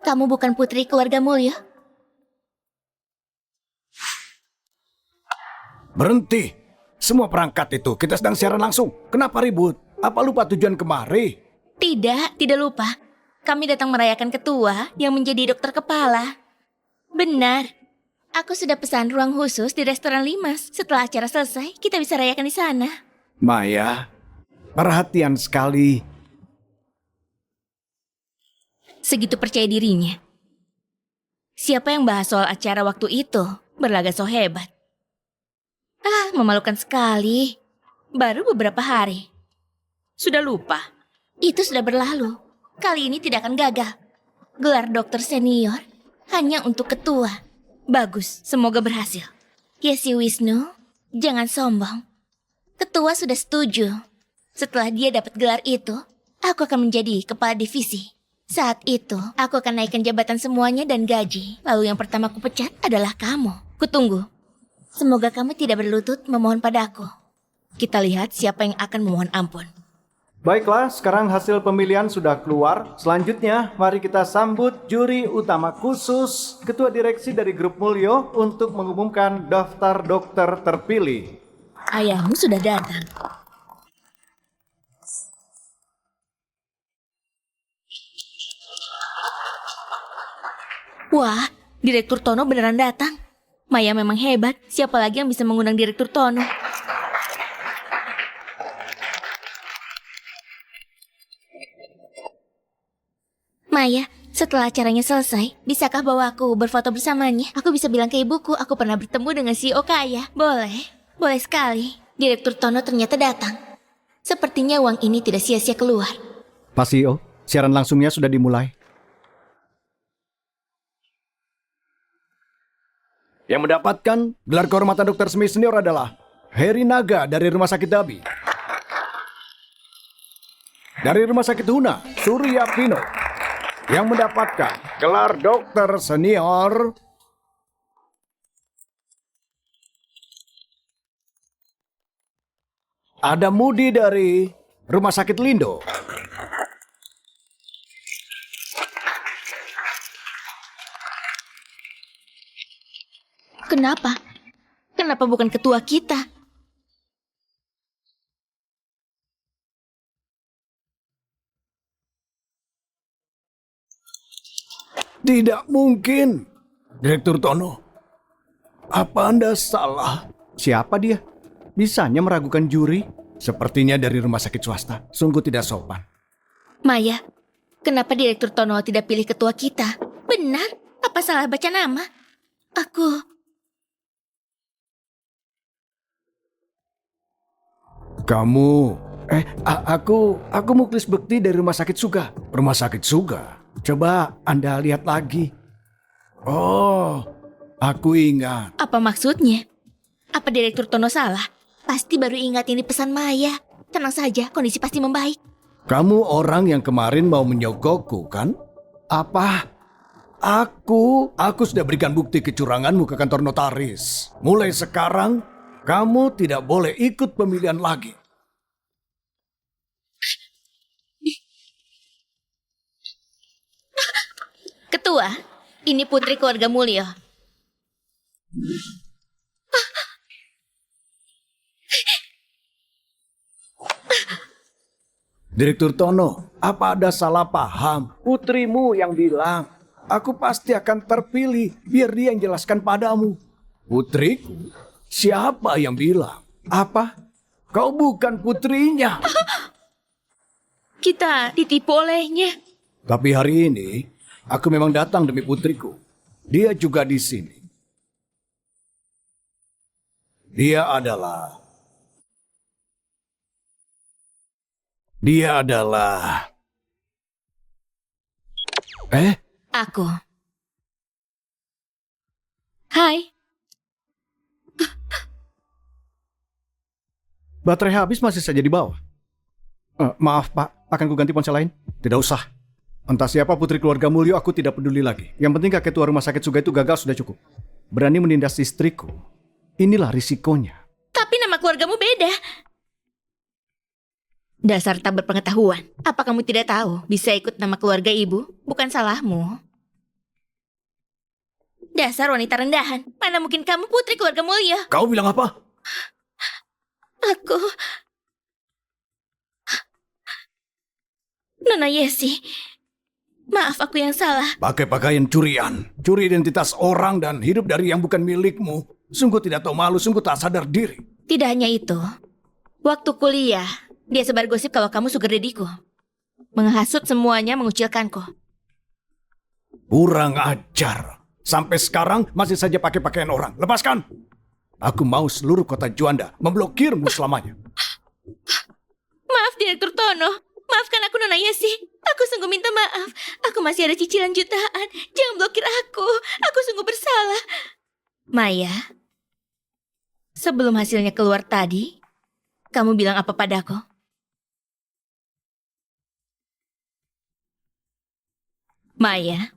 kamu bukan putri keluarga Mulyo? Berhenti. Semua perangkat itu, kita sedang siaran langsung. Kenapa ribut? Apa lupa tujuan kemari? Tidak lupa. Kami datang merayakan ketua yang menjadi dokter kepala. Benar. Aku sudah pesan ruang khusus di restoran Limas. Setelah acara selesai, kita bisa rayakan di sana. Maya, perhatian sekali. Segitu percaya dirinya. Siapa yang bahas soal acara waktu itu? Berlagak so hebat. Memalukan sekali. Baru beberapa hari. Sudah lupa. Itu sudah berlalu. Kali ini tidak akan gagal. Gelar dokter senior hanya untuk ketua. Bagus, semoga berhasil. Yesi Wisnu, jangan sombong. Ketua sudah setuju. Setelah dia dapat gelar itu, aku akan menjadi kepala divisi. Saat itu, aku akan naikkan jabatan semuanya dan gaji. Lalu yang pertama aku pecat adalah kamu. Kutunggu. Semoga kamu tidak berlutut memohon padaku. Kita lihat siapa yang akan memohon ampun. Baiklah, sekarang hasil pemilihan sudah keluar. Selanjutnya, mari kita sambut juri utama khusus Ketua Direksi dari Grup Mulyo untuk mengumumkan daftar dokter terpilih. Ayahmu sudah datang. Wah, Direktur Tono beneran datang. Maya memang hebat. Siapa lagi yang bisa mengundang Direktur Tono? Maya, setelah acaranya selesai, bisakah bawa aku berfoto bersamanya? Aku bisa bilang ke ibuku, aku pernah bertemu dengan CEO kaya. Boleh, boleh sekali. Direktur Tono ternyata datang. Sepertinya uang ini tidak sia-sia keluar. Pak CEO, siaran langsungnya sudah dimulai. Yang mendapatkan gelar kehormatan dokter semi senior adalah Heri Naga dari Rumah Sakit Dabi. Dari Rumah Sakit Huna, Surya Pino. Yang mendapatkan gelar dokter senior ada Mudi dari Rumah Sakit Lindo. Kenapa? Kenapa bukan ketua kita? Tidak mungkin. Direktur Tono, apa Anda salah? Siapa dia? Bisanya meragukan juri? Sepertinya dari rumah sakit swasta. Sungguh tidak sopan. Maya, kenapa Direktur Tono tidak pilih ketua kita? Benar, apa salah baca nama? Aku Muklis Bekti dari Rumah Sakit Suga. Rumah Sakit Suga? Coba Anda lihat lagi. Oh, aku ingat. Apa maksudnya? Apa Direktur Tono salah? Pasti baru ingat ini pesan Maya. Tenang saja, kondisi pasti membaik. Kamu orang yang kemarin mau menyogokku, kan? Apa? Aku sudah berikan bukti kecuranganmu ke kantor notaris. Mulai sekarang, kamu tidak boleh ikut pemilihan lagi. Ketua, ini putri keluarga Mulyo. Direktur Tono, apa ada salah paham? Putrimu yang bilang, aku pasti akan terpilih biar dia yang jelaskan padamu. Putriku? Siapa yang bilang? Apa? Kau bukan putrinya. Kita ditipu olehnya. Tapi hari ini, aku memang datang demi putriku. Dia juga di sini. Dia adalah... Aku. Hai. Baterai habis masih saja di bawah. Maaf Pak, akan ku ganti ponsel lain? Tidak usah. Entah siapa putri keluarga Mulyo, aku tidak peduli lagi. Yang penting kakek tua rumah sakit Suga itu gagal sudah cukup. Berani menindas istriku. Inilah risikonya. Tapi nama keluargamu beda. Dasar tak berpengetahuan. Apa kamu tidak tahu bisa ikut nama keluarga ibu? Bukan salahmu. Dasar wanita rendahan. Mana mungkin kamu putri keluarga Mulyo? Kau bilang apa? Aku... Nona Yesi, maaf aku yang salah. Pakai pakaian curian, curi identitas orang dan hidup dari yang bukan milikmu. Sungguh tidak tahu malu, sungguh tak sadar diri. Tidak hanya itu. Waktu kuliah, dia sebar gosip kalau kamu sugar daddy-ku. Menghasut semuanya, mengucilkanku. Kurang ajar. Sampai sekarang masih saja pakai pakaian orang. Lepaskan! Aku mau seluruh kota Juanda memblokirmu selamanya. Maaf, Direktur Tono. Maafkan aku, Nona Yesi. Aku sungguh minta maaf. Aku masih ada cicilan jutaan. Jangan blokir aku. Aku sungguh bersalah. Maya, sebelum hasilnya keluar tadi, kamu bilang apa padaku? Maya,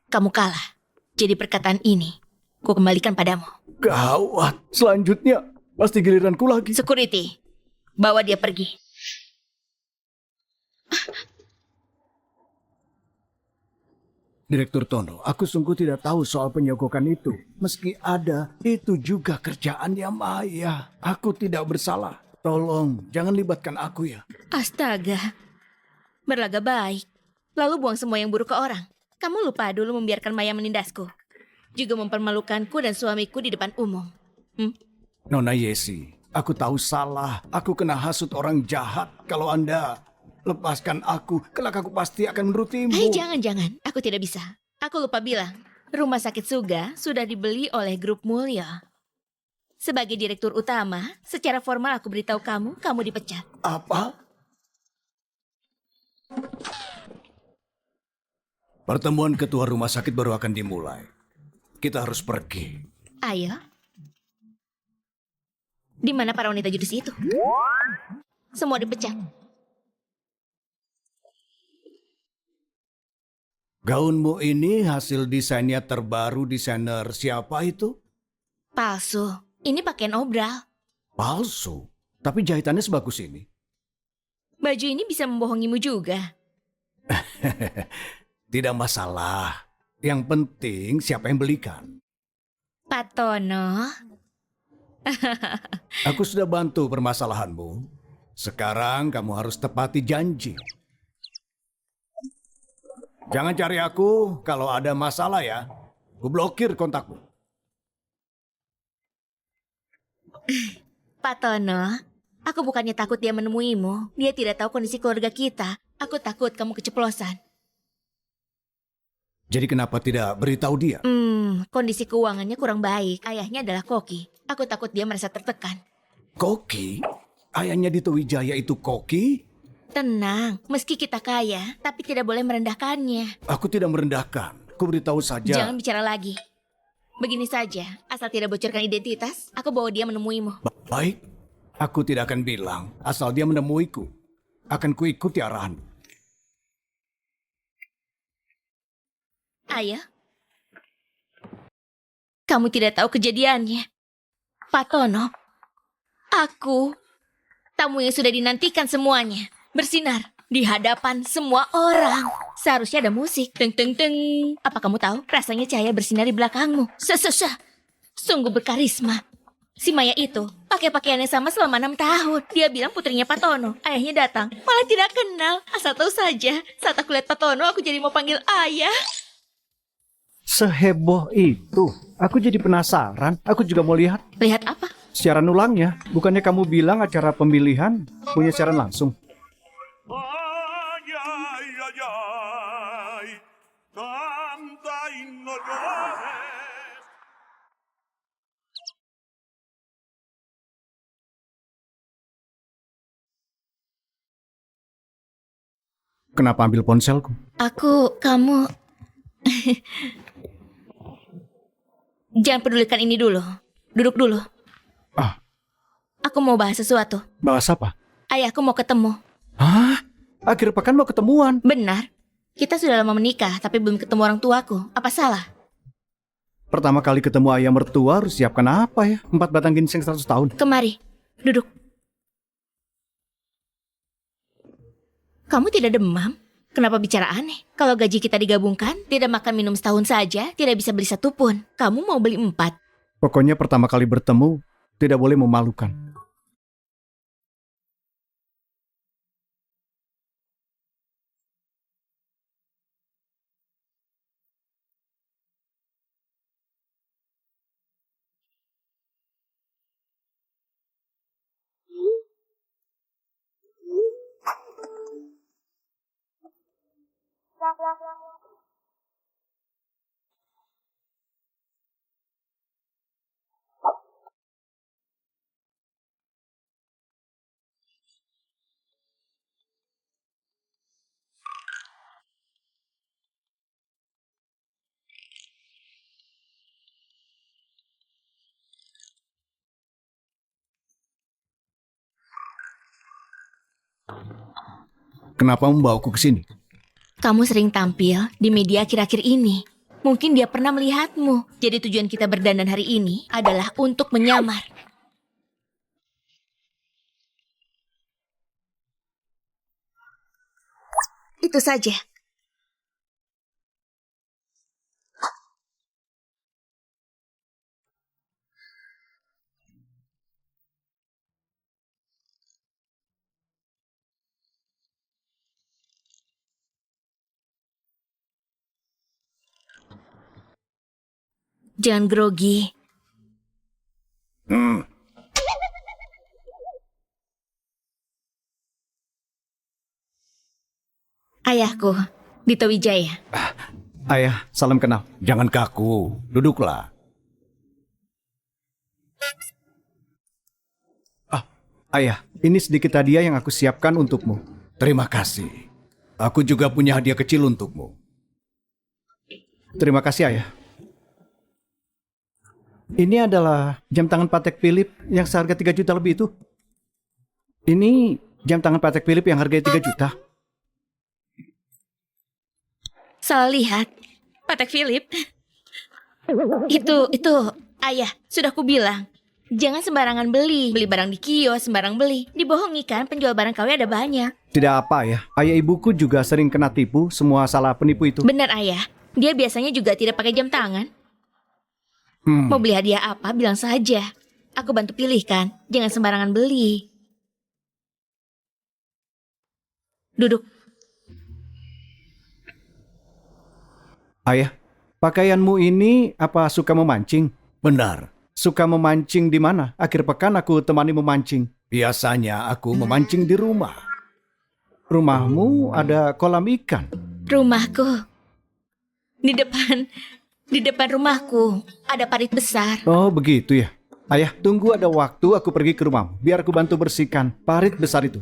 kamu kalah. Jadi perkataan ini, ku kembalikan padamu. Gawat, selanjutnya pasti giliranku lagi. Security, bawa dia pergi. Direktur Tono, aku sungguh tidak tahu soal penyogokan itu. Meski ada, itu juga kerjaannya Maya. Aku tidak bersalah. Tolong, jangan libatkan aku ya. Astaga, berlaga baik. Lalu buang semua yang buruk ke orang. Kamu lupa dulu membiarkan Maya menindasku. Juga mempermalukanku dan suamiku di depan umum. Nona Yesi, aku tahu salah. Aku kena hasut orang jahat. Kalau Anda lepaskan aku, kelak aku pasti akan menurutimu. Jangan. Aku tidak bisa. Aku lupa bilang. Rumah sakit Suga sudah dibeli oleh Grup Mulya. Sebagai direktur utama, secara formal aku beritahu kamu dipecat. Apa? Pertemuan ketua rumah sakit baru akan dimulai. Kita harus pergi. Ayo. Di mana para wanita judis itu? Semua dipecat. Gaunmu ini hasil desainnya terbaru desainer siapa itu? Palsu. Ini pakaian obral. Palsu. Tapi jahitannya sebagus ini. Baju ini bisa membohongimu juga. Tidak masalah. Yang penting siapa yang belikan. Pak Tono. Aku sudah bantu permasalahanmu. Sekarang kamu harus tepati janji. Jangan cari aku kalau ada masalah ya. Ku blokir kontakmu. Pak Tono, aku bukannya takut dia menemuimu. Dia tidak tahu kondisi keluarga kita. Aku takut kamu keceplosan. Jadi kenapa tidak beritahu dia? Kondisi keuangannya kurang baik. Ayahnya adalah koki. Aku takut dia merasa tertekan. Koki? Ayahnya Dito Wijaya itu koki? Tenang, meski kita kaya, tapi tidak boleh merendahkannya. Aku tidak merendahkan. Ku beritahu saja. Jangan bicara lagi. Begini saja, asal tidak bocorkan identitas, aku bawa dia menemuimu. Baik. Aku tidak akan bilang. Asal dia menemuiku. Akan kuikuti arahan. Ayah, kamu tidak tahu kejadiannya. Pak Tono, aku, tamu yang sudah dinantikan semuanya, bersinar di hadapan semua orang. Seharusnya ada musik. Teng teng teng. Apa kamu tahu? Rasanya cahaya bersinar di belakangmu. Sungguh berkarisma. Si Maya itu pakai pakaian yang sama selama 6 tahun. Dia bilang putrinya Pak Tono. Ayahnya datang, malah tidak kenal. Asal tahu saja, saat aku lihat Pak Tono, aku jadi mau panggil ayah. Seheboh itu. Aku jadi penasaran. Aku juga mau lihat Lihat apa? siaran ulangnya. Bukannya kamu bilang acara pemilihan punya siaran langsung? Ay, ay, ay, ay, canta y no llores. Kenapa ambil ponselku? Kamu... Jangan pedulikan ini dulu. Duduk dulu. Ah, Aku mau bahas sesuatu. bahas apa? Ayahku mau ketemu. Hah? Akhir pekan mau ketemuan. Benar. Kita sudah lama menikah, tapi belum ketemu orang tuaku. Apa salah? Pertama kali ketemu ayah mertua harus siapkan apa ya? 4 batang ginseng 100 tahun. Kemari, duduk. Kamu tidak demam? Kenapa bicara aneh? Kalau gaji kita digabungkan, tidak makan minum setahun saja, tidak bisa beli 1 pun. Kamu mau beli 4. Pokoknya pertama kali bertemu tidak boleh memalukan. Kenapa membawaku ke sini? Kamu sering tampil di media akhir-akhir ini. Mungkin dia pernah melihatmu. Jadi tujuan kita berdandan hari ini adalah untuk menyamar. Itu saja. Jangan grogi. Ayahku, Dito Wijaya. Ayah, salam kenal. Jangan kaku, duduklah. Ayah, ini sedikit hadiah yang aku siapkan untukmu. Terima kasih. Aku juga punya hadiah kecil untukmu. Terima kasih, Ayah. Ini adalah jam tangan Patek Philippe yang seharga 3 juta lebih itu. Ini jam tangan Patek Philippe yang harganya 3 juta. Salah lihat. Patek Philippe. Itu, ayah, sudah ku bilang. Jangan sembarangan beli. Beli barang di kios, sembarang beli. Dibohongi kan, penjual barang KW ada banyak. Tidak apa, Ayah. Ayah ibuku juga sering kena tipu semua salah penipu itu. Benar, ayah. Dia biasanya juga tidak pakai jam tangan. Mau beli hadiah apa, bilang saja. Aku bantu pilihkan. Jangan sembarangan beli. Duduk. Ayah, pakaianmu ini apa suka memancing? Benar. Suka memancing di mana? Akhir pekan aku temani memancing. Biasanya aku memancing di rumah. Rumahmu ada kolam ikan. Rumahku. Di depan rumahku ada parit besar. Oh, begitu ya. Ayah, tunggu ada waktu aku pergi ke rumahmu. Biar aku bantu bersihkan parit besar itu.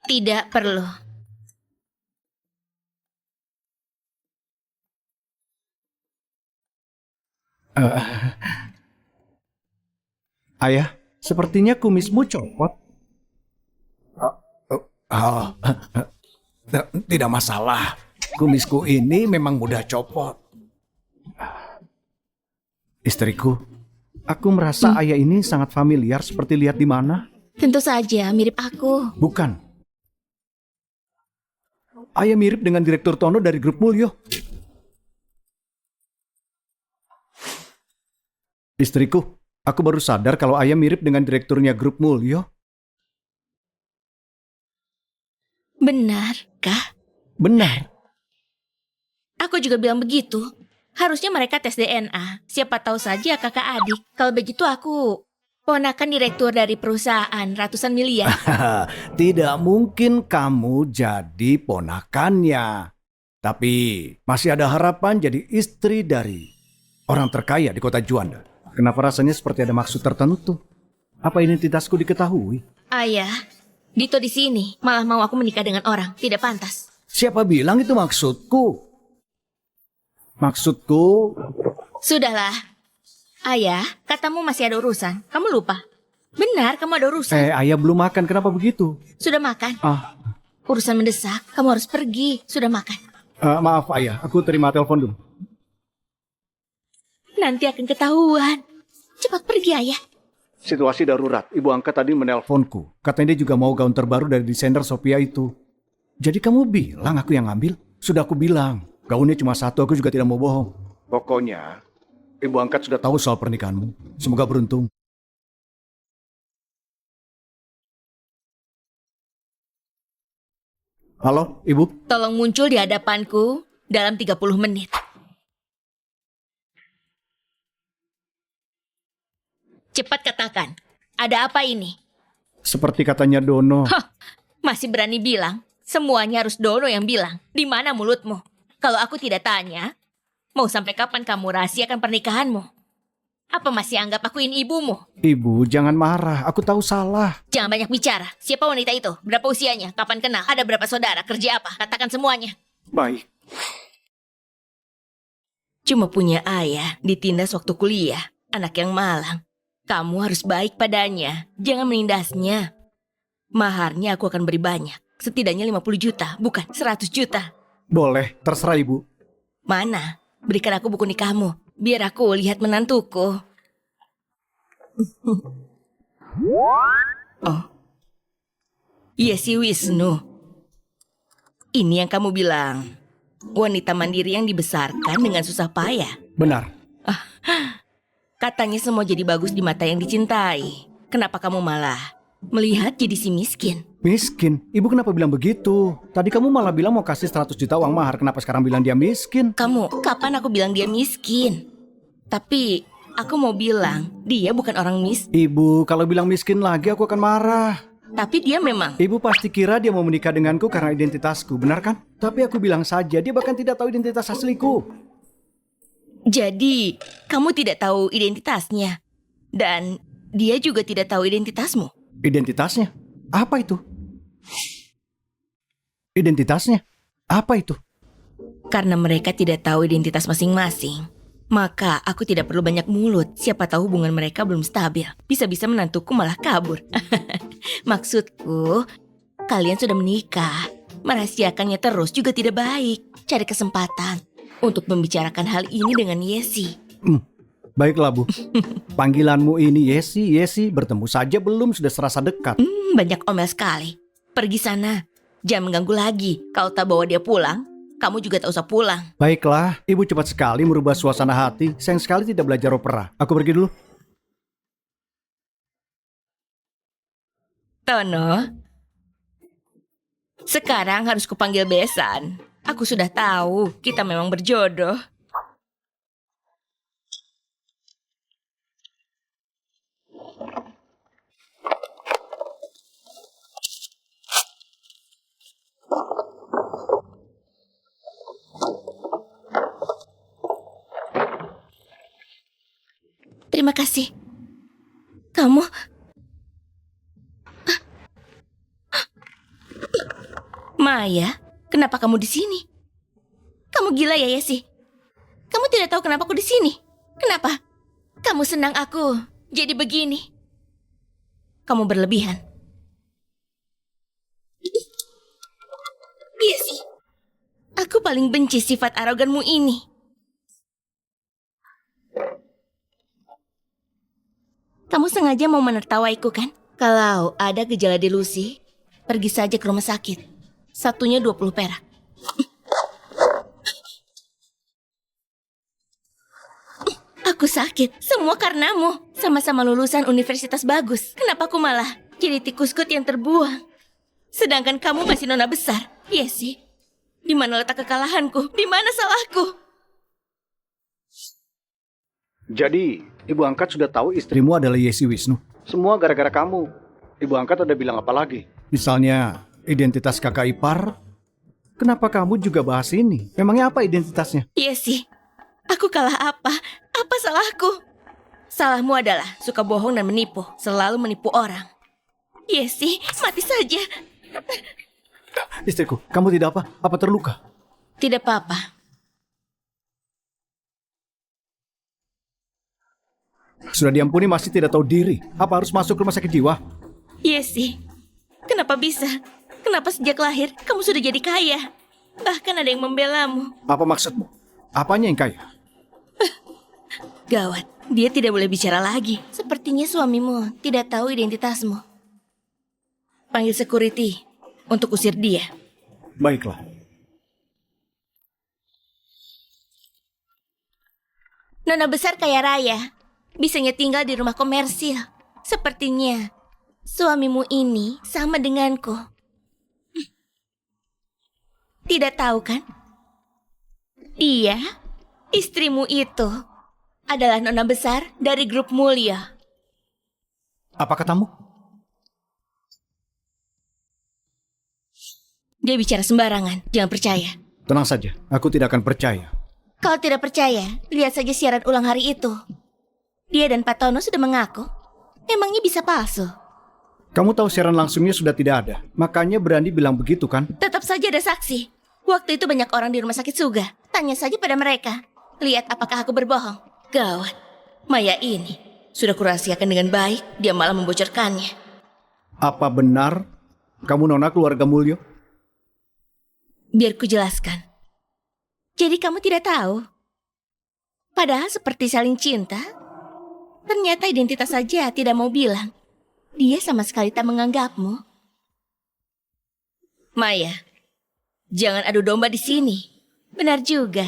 Tidak perlu. Ayah, sepertinya kumismu copot. Tidak masalah. Kumisku ini memang mudah copot. Istriku, aku merasa ayah ini sangat familiar seperti lihat di mana. Tentu saja mirip aku. Bukan. Ayah mirip dengan Direktur Tono dari Grup Mulyo. Istriku, aku baru sadar kalau ayah mirip dengan direkturnya Grup Mulyo. Benarkah? Benar. Aku juga bilang begitu. Harusnya mereka tes DNA. Siapa tahu saja kakak adik. Kalau begitu aku ponakan direktur dari perusahaan ratusan miliar. Tidak mungkin kamu jadi ponakannya. Tapi masih ada harapan jadi istri dari orang terkaya di kota Juanda. Kenapa rasanya seperti ada maksud tertentu? Apa identitasku diketahui? Ayah, Dito di sini malah mau aku menikah dengan orang. Tidak pantas. Siapa bilang itu maksudku? Maksudku, Sudahlah. Ayah, katamu masih ada urusan. Kamu lupa. Benar, kamu ada urusan. ayah belum makan, kenapa begitu? Sudah makan. Urusan mendesak, kamu harus pergi. Sudah makan. Maaf ayah, aku terima telepon dulu. Nanti akan ketahuan. Cepat pergi, ayah. Situasi darurat, ibu angkat tadi menelponku. Katanya dia juga mau gaun terbaru dari desainer Sophia itu. Jadi kamu bilang aku yang ngambil? Sudah aku bilang, gaunnya cuma satu, aku juga tidak mau bohong. Pokoknya, ibu angkat sudah tahu soal pernikahanmu. Semoga beruntung. Halo, ibu? Tolong muncul di hadapanku dalam 30 menit. Cepat katakan, ada apa ini? Seperti katanya Dono. Masih berani bilang? Semuanya harus Dono yang bilang. Di mana mulutmu? Kalau aku tidak tanya, mau sampai kapan kamu rahasiakan pernikahanmu? Apa masih anggap aku ini ibumu? Ibu, jangan marah. Aku tahu salah. Jangan banyak bicara. Siapa wanita itu? Berapa usianya? Kapan kenal? Ada berapa saudara? Kerja apa? Katakan semuanya. Baik. Cuma punya ayah, ditindas waktu kuliah. Anak yang malang. Kamu harus baik padanya. Jangan menindasnya. Maharnya aku akan beri banyak. Setidaknya 50 juta, bukan 100 juta. Boleh, terserah ibu. Mana? Berikan aku buku nikahmu, biar aku lihat menantuku. Oh. Iya si Wisnu. Ini yang kamu bilang. Wanita mandiri yang dibesarkan dengan susah payah. Benar. Katanya semua jadi bagus di mata yang dicintai. Kenapa kamu malah melihat jadi si miskin? Miskin? Ibu kenapa bilang begitu? Tadi kamu malah bilang mau kasih 100 juta uang mahar. Kenapa sekarang bilang dia miskin? Kamu, kapan aku bilang dia miskin? Tapi aku mau bilang dia bukan orang Ibu, kalau bilang miskin lagi aku akan marah. Tapi dia memang. Ibu pasti kira dia mau menikah denganku karena identitasku, benar kan? Tapi aku bilang saja, dia bahkan tidak tahu identitas asliku. Jadi, kamu tidak tahu identitasnya. Dan dia juga tidak tahu identitasmu. Identitasnya? Apa itu? Identitasnya? Apa itu? Karena mereka tidak tahu identitas masing-masing, maka aku tidak perlu banyak mulut. Siapa tahu hubungan mereka belum stabil. Bisa-bisa menantuku malah kabur. Maksudku, kalian sudah menikah. Merahasiakannya terus juga tidak baik. Cari kesempatan untuk membicarakan hal ini dengan Yesi. Baiklah Bu. Panggilanmu ini Yesi, bertemu saja belum sudah serasa dekat. Banyak omel sekali. Pergi sana. Jangan mengganggu lagi. Kalau tak bawa dia pulang, kamu juga tak usah pulang. Baiklah, Ibu cepat sekali merubah suasana hati. Sayang sekali tidak belajar opera. Aku pergi dulu. Tono, sekarang harus kupanggil besan. Aku sudah tahu kita memang berjodoh. Terima kasih. Kamu... Maya, kenapa kamu di sini? Kamu gila ya, Yesi? Kamu tidak tahu kenapa aku di sini? Kenapa? Kamu senang aku jadi begini. Kamu berlebihan. Yesi, aku paling benci sifat aroganmu ini. Kamu sengaja mau menertawaiku kan? Kalau ada gejala delusi, pergi saja ke rumah sakit. Satunya 20 perak. Aku sakit, semua karenamu. Sama-sama lulusan universitas bagus. Kenapa aku malah jadi tikus kut yang terbuang? Sedangkan kamu masih nona besar. Iya sih. Di mana letak kekalahanku? Di mana salahku? Jadi, Ibu angkat sudah tahu istrimu adalah Yesi Wisnu. Semua gara-gara kamu. Ibu angkat udah bilang apa lagi? Misalnya, identitas kakak ipar. Kenapa kamu juga bahas ini? Memangnya apa identitasnya? Iya sih. Aku kalah apa? Apa salahku? Salahmu adalah suka bohong dan menipu. Selalu menipu orang. Iya sih, mati saja. Istriku, kamu tidak apa? Apa terluka? Tidak apa-apa. Sudah diampuni masih tidak tahu diri. Apa harus masuk rumah sakit jiwa? Iya sih. Kenapa bisa? Kenapa sejak lahir kamu sudah jadi kaya? Bahkan ada yang membelamu. Apa maksudmu? Apanya yang kaya? Gawat, dia tidak boleh bicara lagi. Sepertinya suamimu tidak tahu identitasmu. Panggil security untuk usir dia. Baiklah. Nona besar kaya raya. Bisanya tinggal di rumah komersil. Sepertinya suamimu ini sama denganku. Tidak tahu kan? Dia, istrimu itu, adalah nona besar dari grup mulia. Apa katamu? Dia bicara sembarangan, jangan percaya. Tenang saja, aku tidak akan percaya. Kalau tidak percaya, lihat saja siaran ulang hari itu. Dia dan Pak Tono sudah mengaku. Emangnya bisa palsu? Kamu tahu siaran langsungnya sudah tidak ada. Makanya berani bilang begitu kan? Tetap saja ada saksi. Waktu itu banyak orang di rumah sakit Suga. Tanya saja pada mereka. Lihat apakah aku berbohong. Gawat. Maya ini sudah kurahasiakan dengan baik. Dia malah membocorkannya. Apa benar Kamu nona keluarga Mulyo? Biar ku jelaskan. Jadi kamu tidak tahu? Padahal seperti saling cinta, ternyata identitas saja tidak mau bilang. Dia sama sekali tak menganggapmu. Maya, jangan adu domba di sini. Benar juga.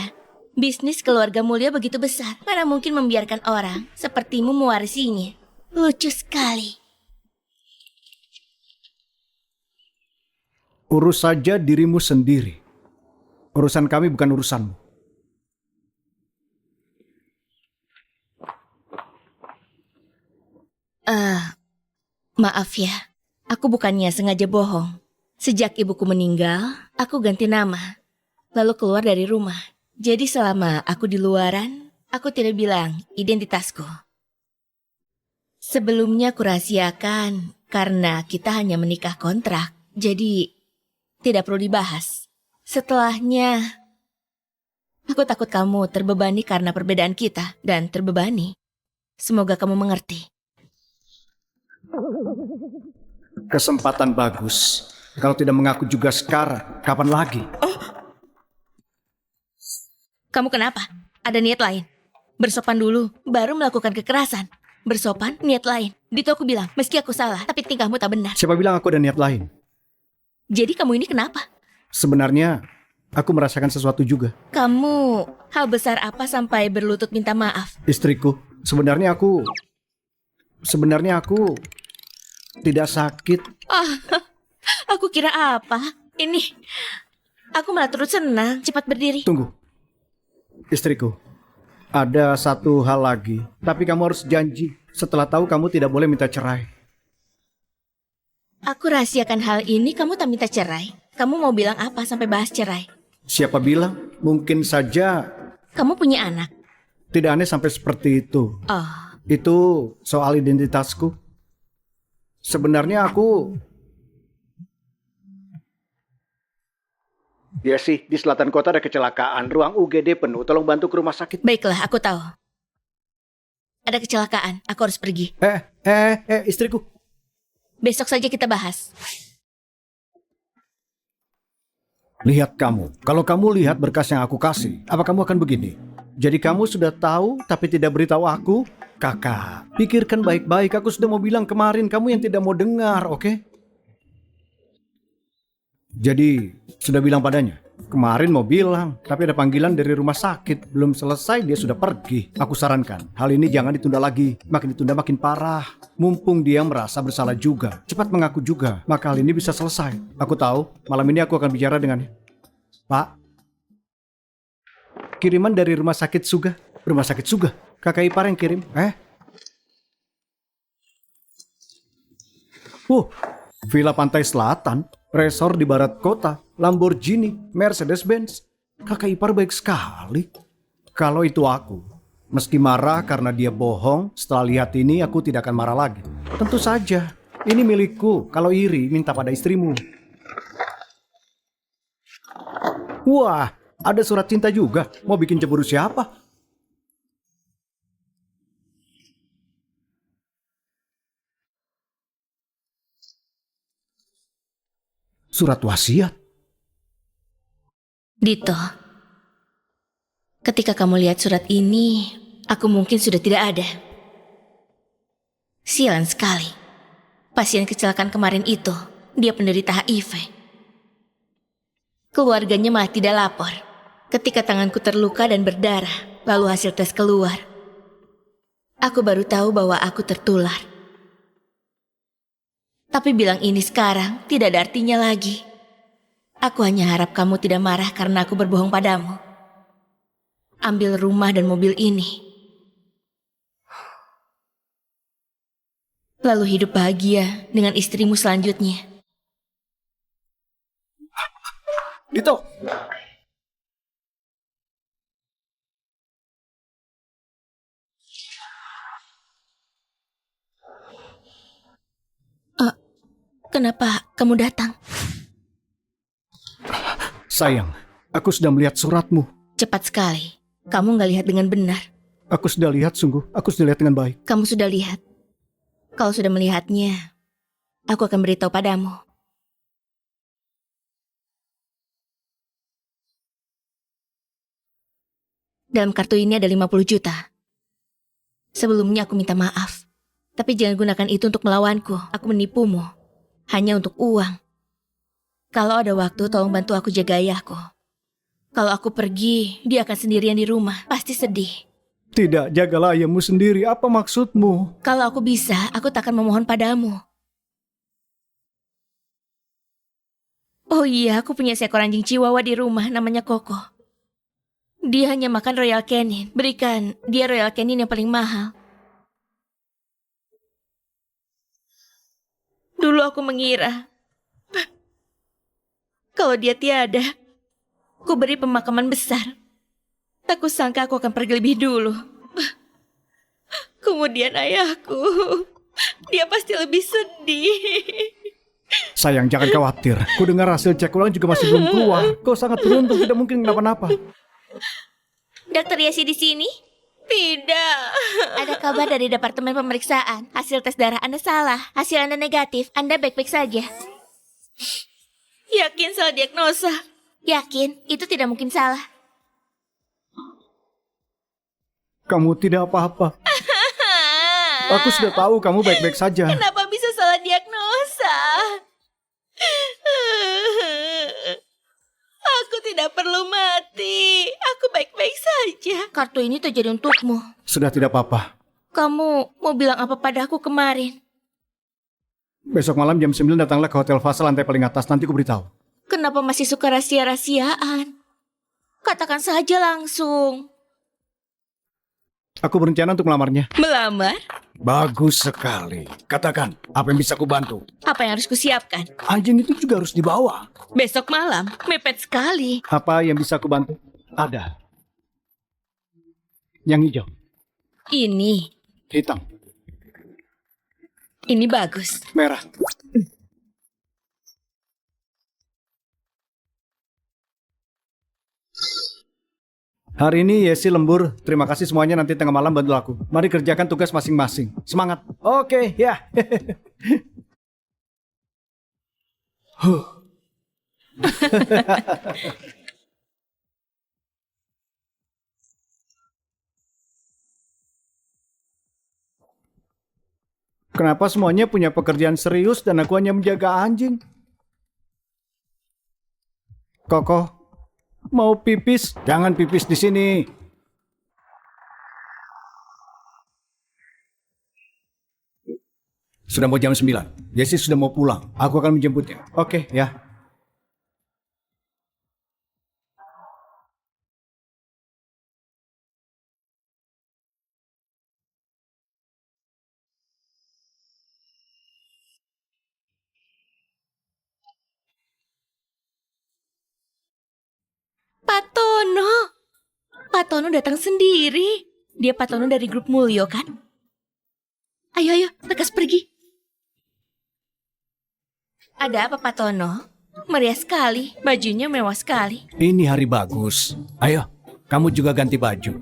Bisnis keluarga Mulyo begitu besar. Mana mungkin membiarkan orang sepertimu mewarisinya. Lucu sekali. Urus saja dirimu sendiri. Urusan kami bukan urusanmu. Maaf ya, aku bukannya sengaja bohong. Sejak ibuku meninggal, aku ganti nama, lalu keluar dari rumah. Jadi selama aku di luaran, aku tidak bilang identitasku. Sebelumnya aku rahasiakan karena kita hanya menikah kontrak, jadi tidak perlu dibahas. Setelahnya, aku takut kamu terbebani karena perbedaan kita dan terbebani. Semoga kamu mengerti. Kesempatan bagus. Kalau tidak mengaku juga sekarang, kapan lagi? Kamu kenapa? Ada niat lain? Bersopan dulu, baru melakukan kekerasan. Bersopan, niat lain. Dito aku bilang, meski aku salah, tapi tingkahmu tak benar. Siapa bilang aku ada niat lain? Jadi kamu ini kenapa? Sebenarnya, aku merasakan sesuatu juga. Kamu hal besar apa sampai berlutut minta maaf? Istriku, sebenarnya aku tidak sakit. Aku kira apa? Ini, aku malah terus senang. Cepat berdiri. Tunggu. Istriku, ada satu hal lagi. Tapi kamu harus janji. Setelah tahu kamu tidak boleh minta cerai. Aku rahasiakan hal ini, kamu tak minta cerai. Kamu mau bilang apa sampai bahas cerai? Siapa bilang? Mungkin saja Kamu punya anak? tidak aneh sampai seperti itu. Oh, Itu soal identitasku. Sebenarnya aku... Ya sih, di selatan kota ada kecelakaan. Ruang UGD penuh. Tolong bantu ke rumah sakit. baiklah, aku tahu. Ada kecelakaan, aku harus pergi. Istriku. Besok saja kita bahas. Lihat kamu. Kalau kamu lihat berkas yang aku kasih, apa kamu akan begini? Jadi kamu sudah tahu tapi tidak beritahu aku? Kakak, pikirkan baik-baik. Aku sudah mau bilang kemarin, kamu yang tidak mau dengar, oke? Jadi, sudah bilang padanya. Kemarin mau bilang, tapi ada panggilan dari rumah sakit. Belum selesai, dia sudah pergi. Aku sarankan, hal ini jangan ditunda lagi. Makin ditunda makin parah. Mumpung dia merasa bersalah juga. Cepat mengaku juga, maka hal ini bisa selesai. Aku tahu, malam ini aku akan bicara dengannya. Pak, kiriman dari rumah sakit Suga. Rumah sakit Suga? Kakak ipar yang kirim. Villa Pantai Selatan, resor di barat kota, Lamborghini, Mercedes-Benz. Kakak ipar baik sekali. Kalau itu aku, meski marah karena dia bohong, setelah lihat ini aku tidak akan marah lagi. Tentu saja, ini milikku. Kalau iri, minta pada istrimu. Wah, ada surat cinta juga. Mau bikin cemburu siapa? Surat wasiat. Dito, ketika kamu lihat surat ini, aku mungkin sudah tidak ada. Sialan sekali. Pasien kecelakaan kemarin itu, dia penderita HIV. Keluarganya malah tidak lapor. Ketika tanganku terluka dan berdarah, lalu hasil tes keluar. Aku baru tahu bahwa aku tertular. Tapi bilang ini sekarang tidak ada artinya lagi. Aku hanya harap kamu tidak marah karena aku berbohong padamu. Ambil rumah dan mobil ini. Lalu hidup bahagia dengan istrimu selanjutnya. Dito! Kenapa kamu datang? Sayang, aku sudah melihat suratmu. Cepat sekali. Kamu nggak lihat dengan benar. Aku sudah lihat sungguh, aku sudah lihat dengan baik. Kamu sudah lihat. Kalau sudah melihatnya, aku akan beritahu padamu. Dalam kartu ini ada 50 juta. Sebelumnya aku minta maaf. Tapi jangan gunakan itu untuk melawanku. Aku menipumu. Hanya untuk uang. Kalau ada waktu, tolong bantu aku jaga ayahku. Kalau aku pergi, dia akan sendirian di rumah. Pasti sedih. Tidak, jagalah ayahmu sendiri. Apa maksudmu? Kalau aku bisa, aku tak akan memohon padamu. Oh iya, aku punya seekor anjing chihuahua di rumah, namanya Koko. Dia hanya makan Royal Canin. Berikan dia Royal Canin yang paling mahal. Dulu aku mengira kalau dia tiada, aku beri pemakaman besar. Tak kusangka aku akan pergi lebih dulu. Kemudian ayahku, dia pasti lebih sedih. Sayang, jangan khawatir. Ku dengar hasil cek ulang juga masih belum keluar. Kau sangat beruntung, tidak mungkin kenapa-napa. Dokter Yashi di sini? Tidak. Ada kabar dari Departemen Pemeriksaan. Hasil tes darah Anda salah. Hasil Anda negatif. Anda baik-baik saja. Yakin salah diagnosa? Yakin, itu tidak mungkin salah. Kamu tidak apa-apa. Aku sudah tahu kamu baik-baik saja. Kenapa bisa salah diagnosa? Aku tidak perlu mati. Aku baik-baik saja. Kartu ini terjadi untukmu. Sudah tidak apa-apa. Kamu mau bilang apa padaku kemarin? Besok malam jam 9 datanglah ke Hotel Vasa lantai paling atas. Nanti ku beritahu. Kenapa masih suka rahasia-rahasiaan? Katakan saja langsung. Aku berencana untuk melamarnya. Melamar? Bagus sekali. Katakan, apa yang bisa ku bantu? Apa yang harus kusiapkan? Anjing itu juga harus dibawa. Besok malam? Mepet sekali. Apa yang bisa ku bantu? Ada. Yang hijau. Ini. Hitam. Ini bagus. Merah. Hari ini Yesi lembur. Terima kasih semuanya, nanti tengah malam bantu aku. Mari kerjakan tugas masing-masing. Semangat. Oke, ya. Kenapa semuanya punya pekerjaan serius dan aku hanya menjaga anjing? Koko, mau pipis? Jangan pipis di sini. Sudah mau jam 9. Jessie sudah mau pulang. Aku akan menjemputnya. Oke, ya. Pak Tono. Pak Tono datang sendiri. Dia Pak Tono dari grup Mulyo kan? Ayo, ayo, lekas pergi. Ada apa Pak Tono? Meriah sekali, bajunya mewah sekali. Ini hari bagus. Ayo, kamu juga ganti baju.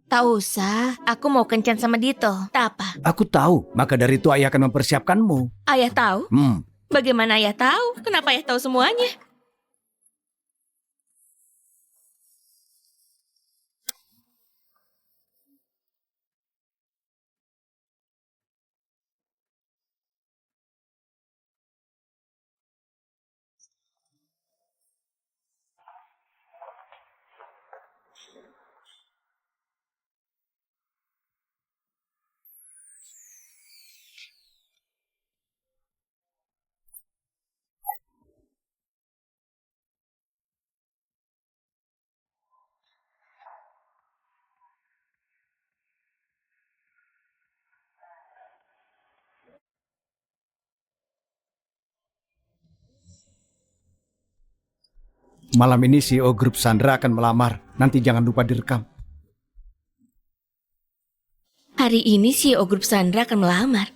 Tak usah, aku mau kencan sama Dito. Tak apa. Aku tahu, maka dari itu ayah akan mempersiapkanmu. Ayah tahu? Hmm, Bagaimana ayah tahu? Kenapa ayah tahu semuanya? malam ini CEO Grup Sandra akan melamar. Nanti jangan lupa direkam. Hari ini CEO Grup Sandra akan melamar.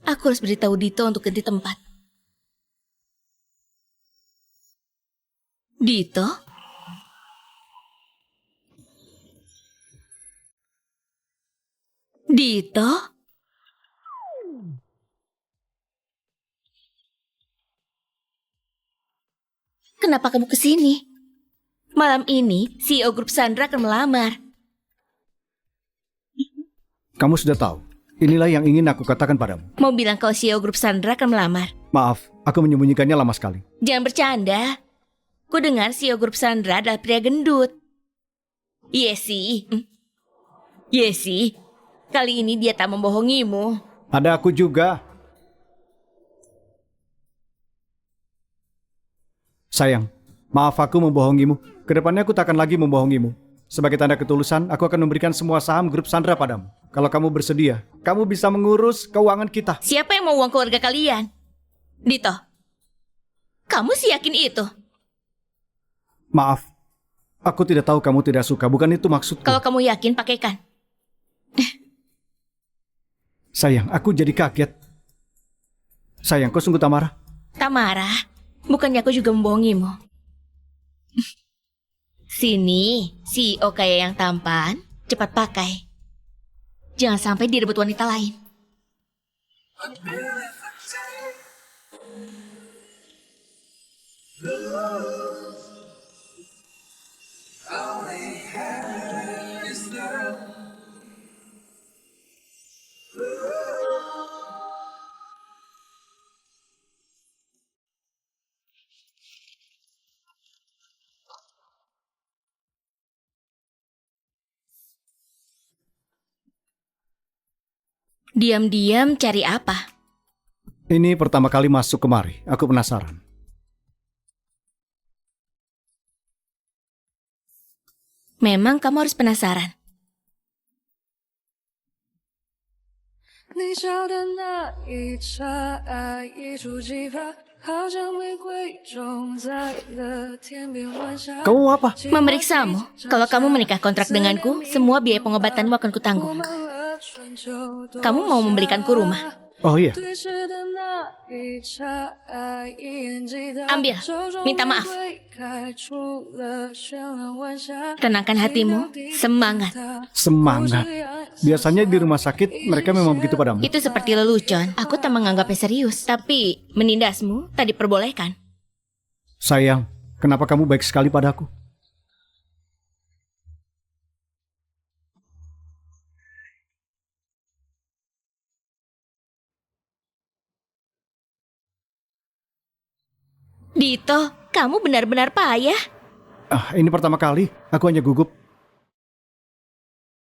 Aku harus beritahu Dito untuk ganti tempat. Dito? Dito? Kenapa kamu kesini? Malam ini, CEO Grup Sandra akan melamar. Kamu sudah tahu. Inilah yang ingin aku katakan padamu. Mau bilang kalau CEO Grup Sandra akan melamar. Maaf, aku menyembunyikannya lama sekali. Jangan bercanda. Ku dengar CEO Grup Sandra adalah pria gendut. Yesi. Yesi, kali ini dia tak membohongimu. Ada aku juga. Sayang, maaf aku membohongimu. Kedepannya aku tak akan lagi membohongimu. Sebagai tanda ketulusan, aku akan memberikan semua saham Grup Sandra padamu. Kalau kamu bersedia, kamu bisa mengurus keuangan kita. Siapa yang mau uang keluarga kalian? Dito, kamu sih yakin itu? Maaf, aku tidak tahu kamu tidak suka, bukan itu maksudku. Kalau kamu yakin, pakaikan. Sayang, aku jadi kaget. Sayang, kau sungguh tak marah? Tak marah. Bukannya aku juga membohongimu. Sini, CEO kaya yang tampan, cepat pakai. Jangan sampai direbut wanita lain. Diam-diam cari apa? Ini pertama kali masuk kemari, aku penasaran. Memang kamu harus penasaran. 你笑的那一刹，爱一触即发，好像玫瑰种在了天边晚霞。 Kamu mau apa? Memeriksamu. Kalau kamu menikah kontrak denganku, semua biaya pengobatanmu akan kutanggung. Kamu mau membelikanku rumah? Oh iya, Ambil, minta maaf. Tenangkan hatimu, semangat. semangat. Biasanya di rumah sakit mereka memang begitu padamu. Itu seperti lelucon. Aku tak menganggapnya serius. Tapi menindasmu tak diperbolehkan. Sayang, kenapa kamu baik sekali padaku? Dito, kamu benar-benar payah. Ah, ini pertama kali, aku hanya gugup.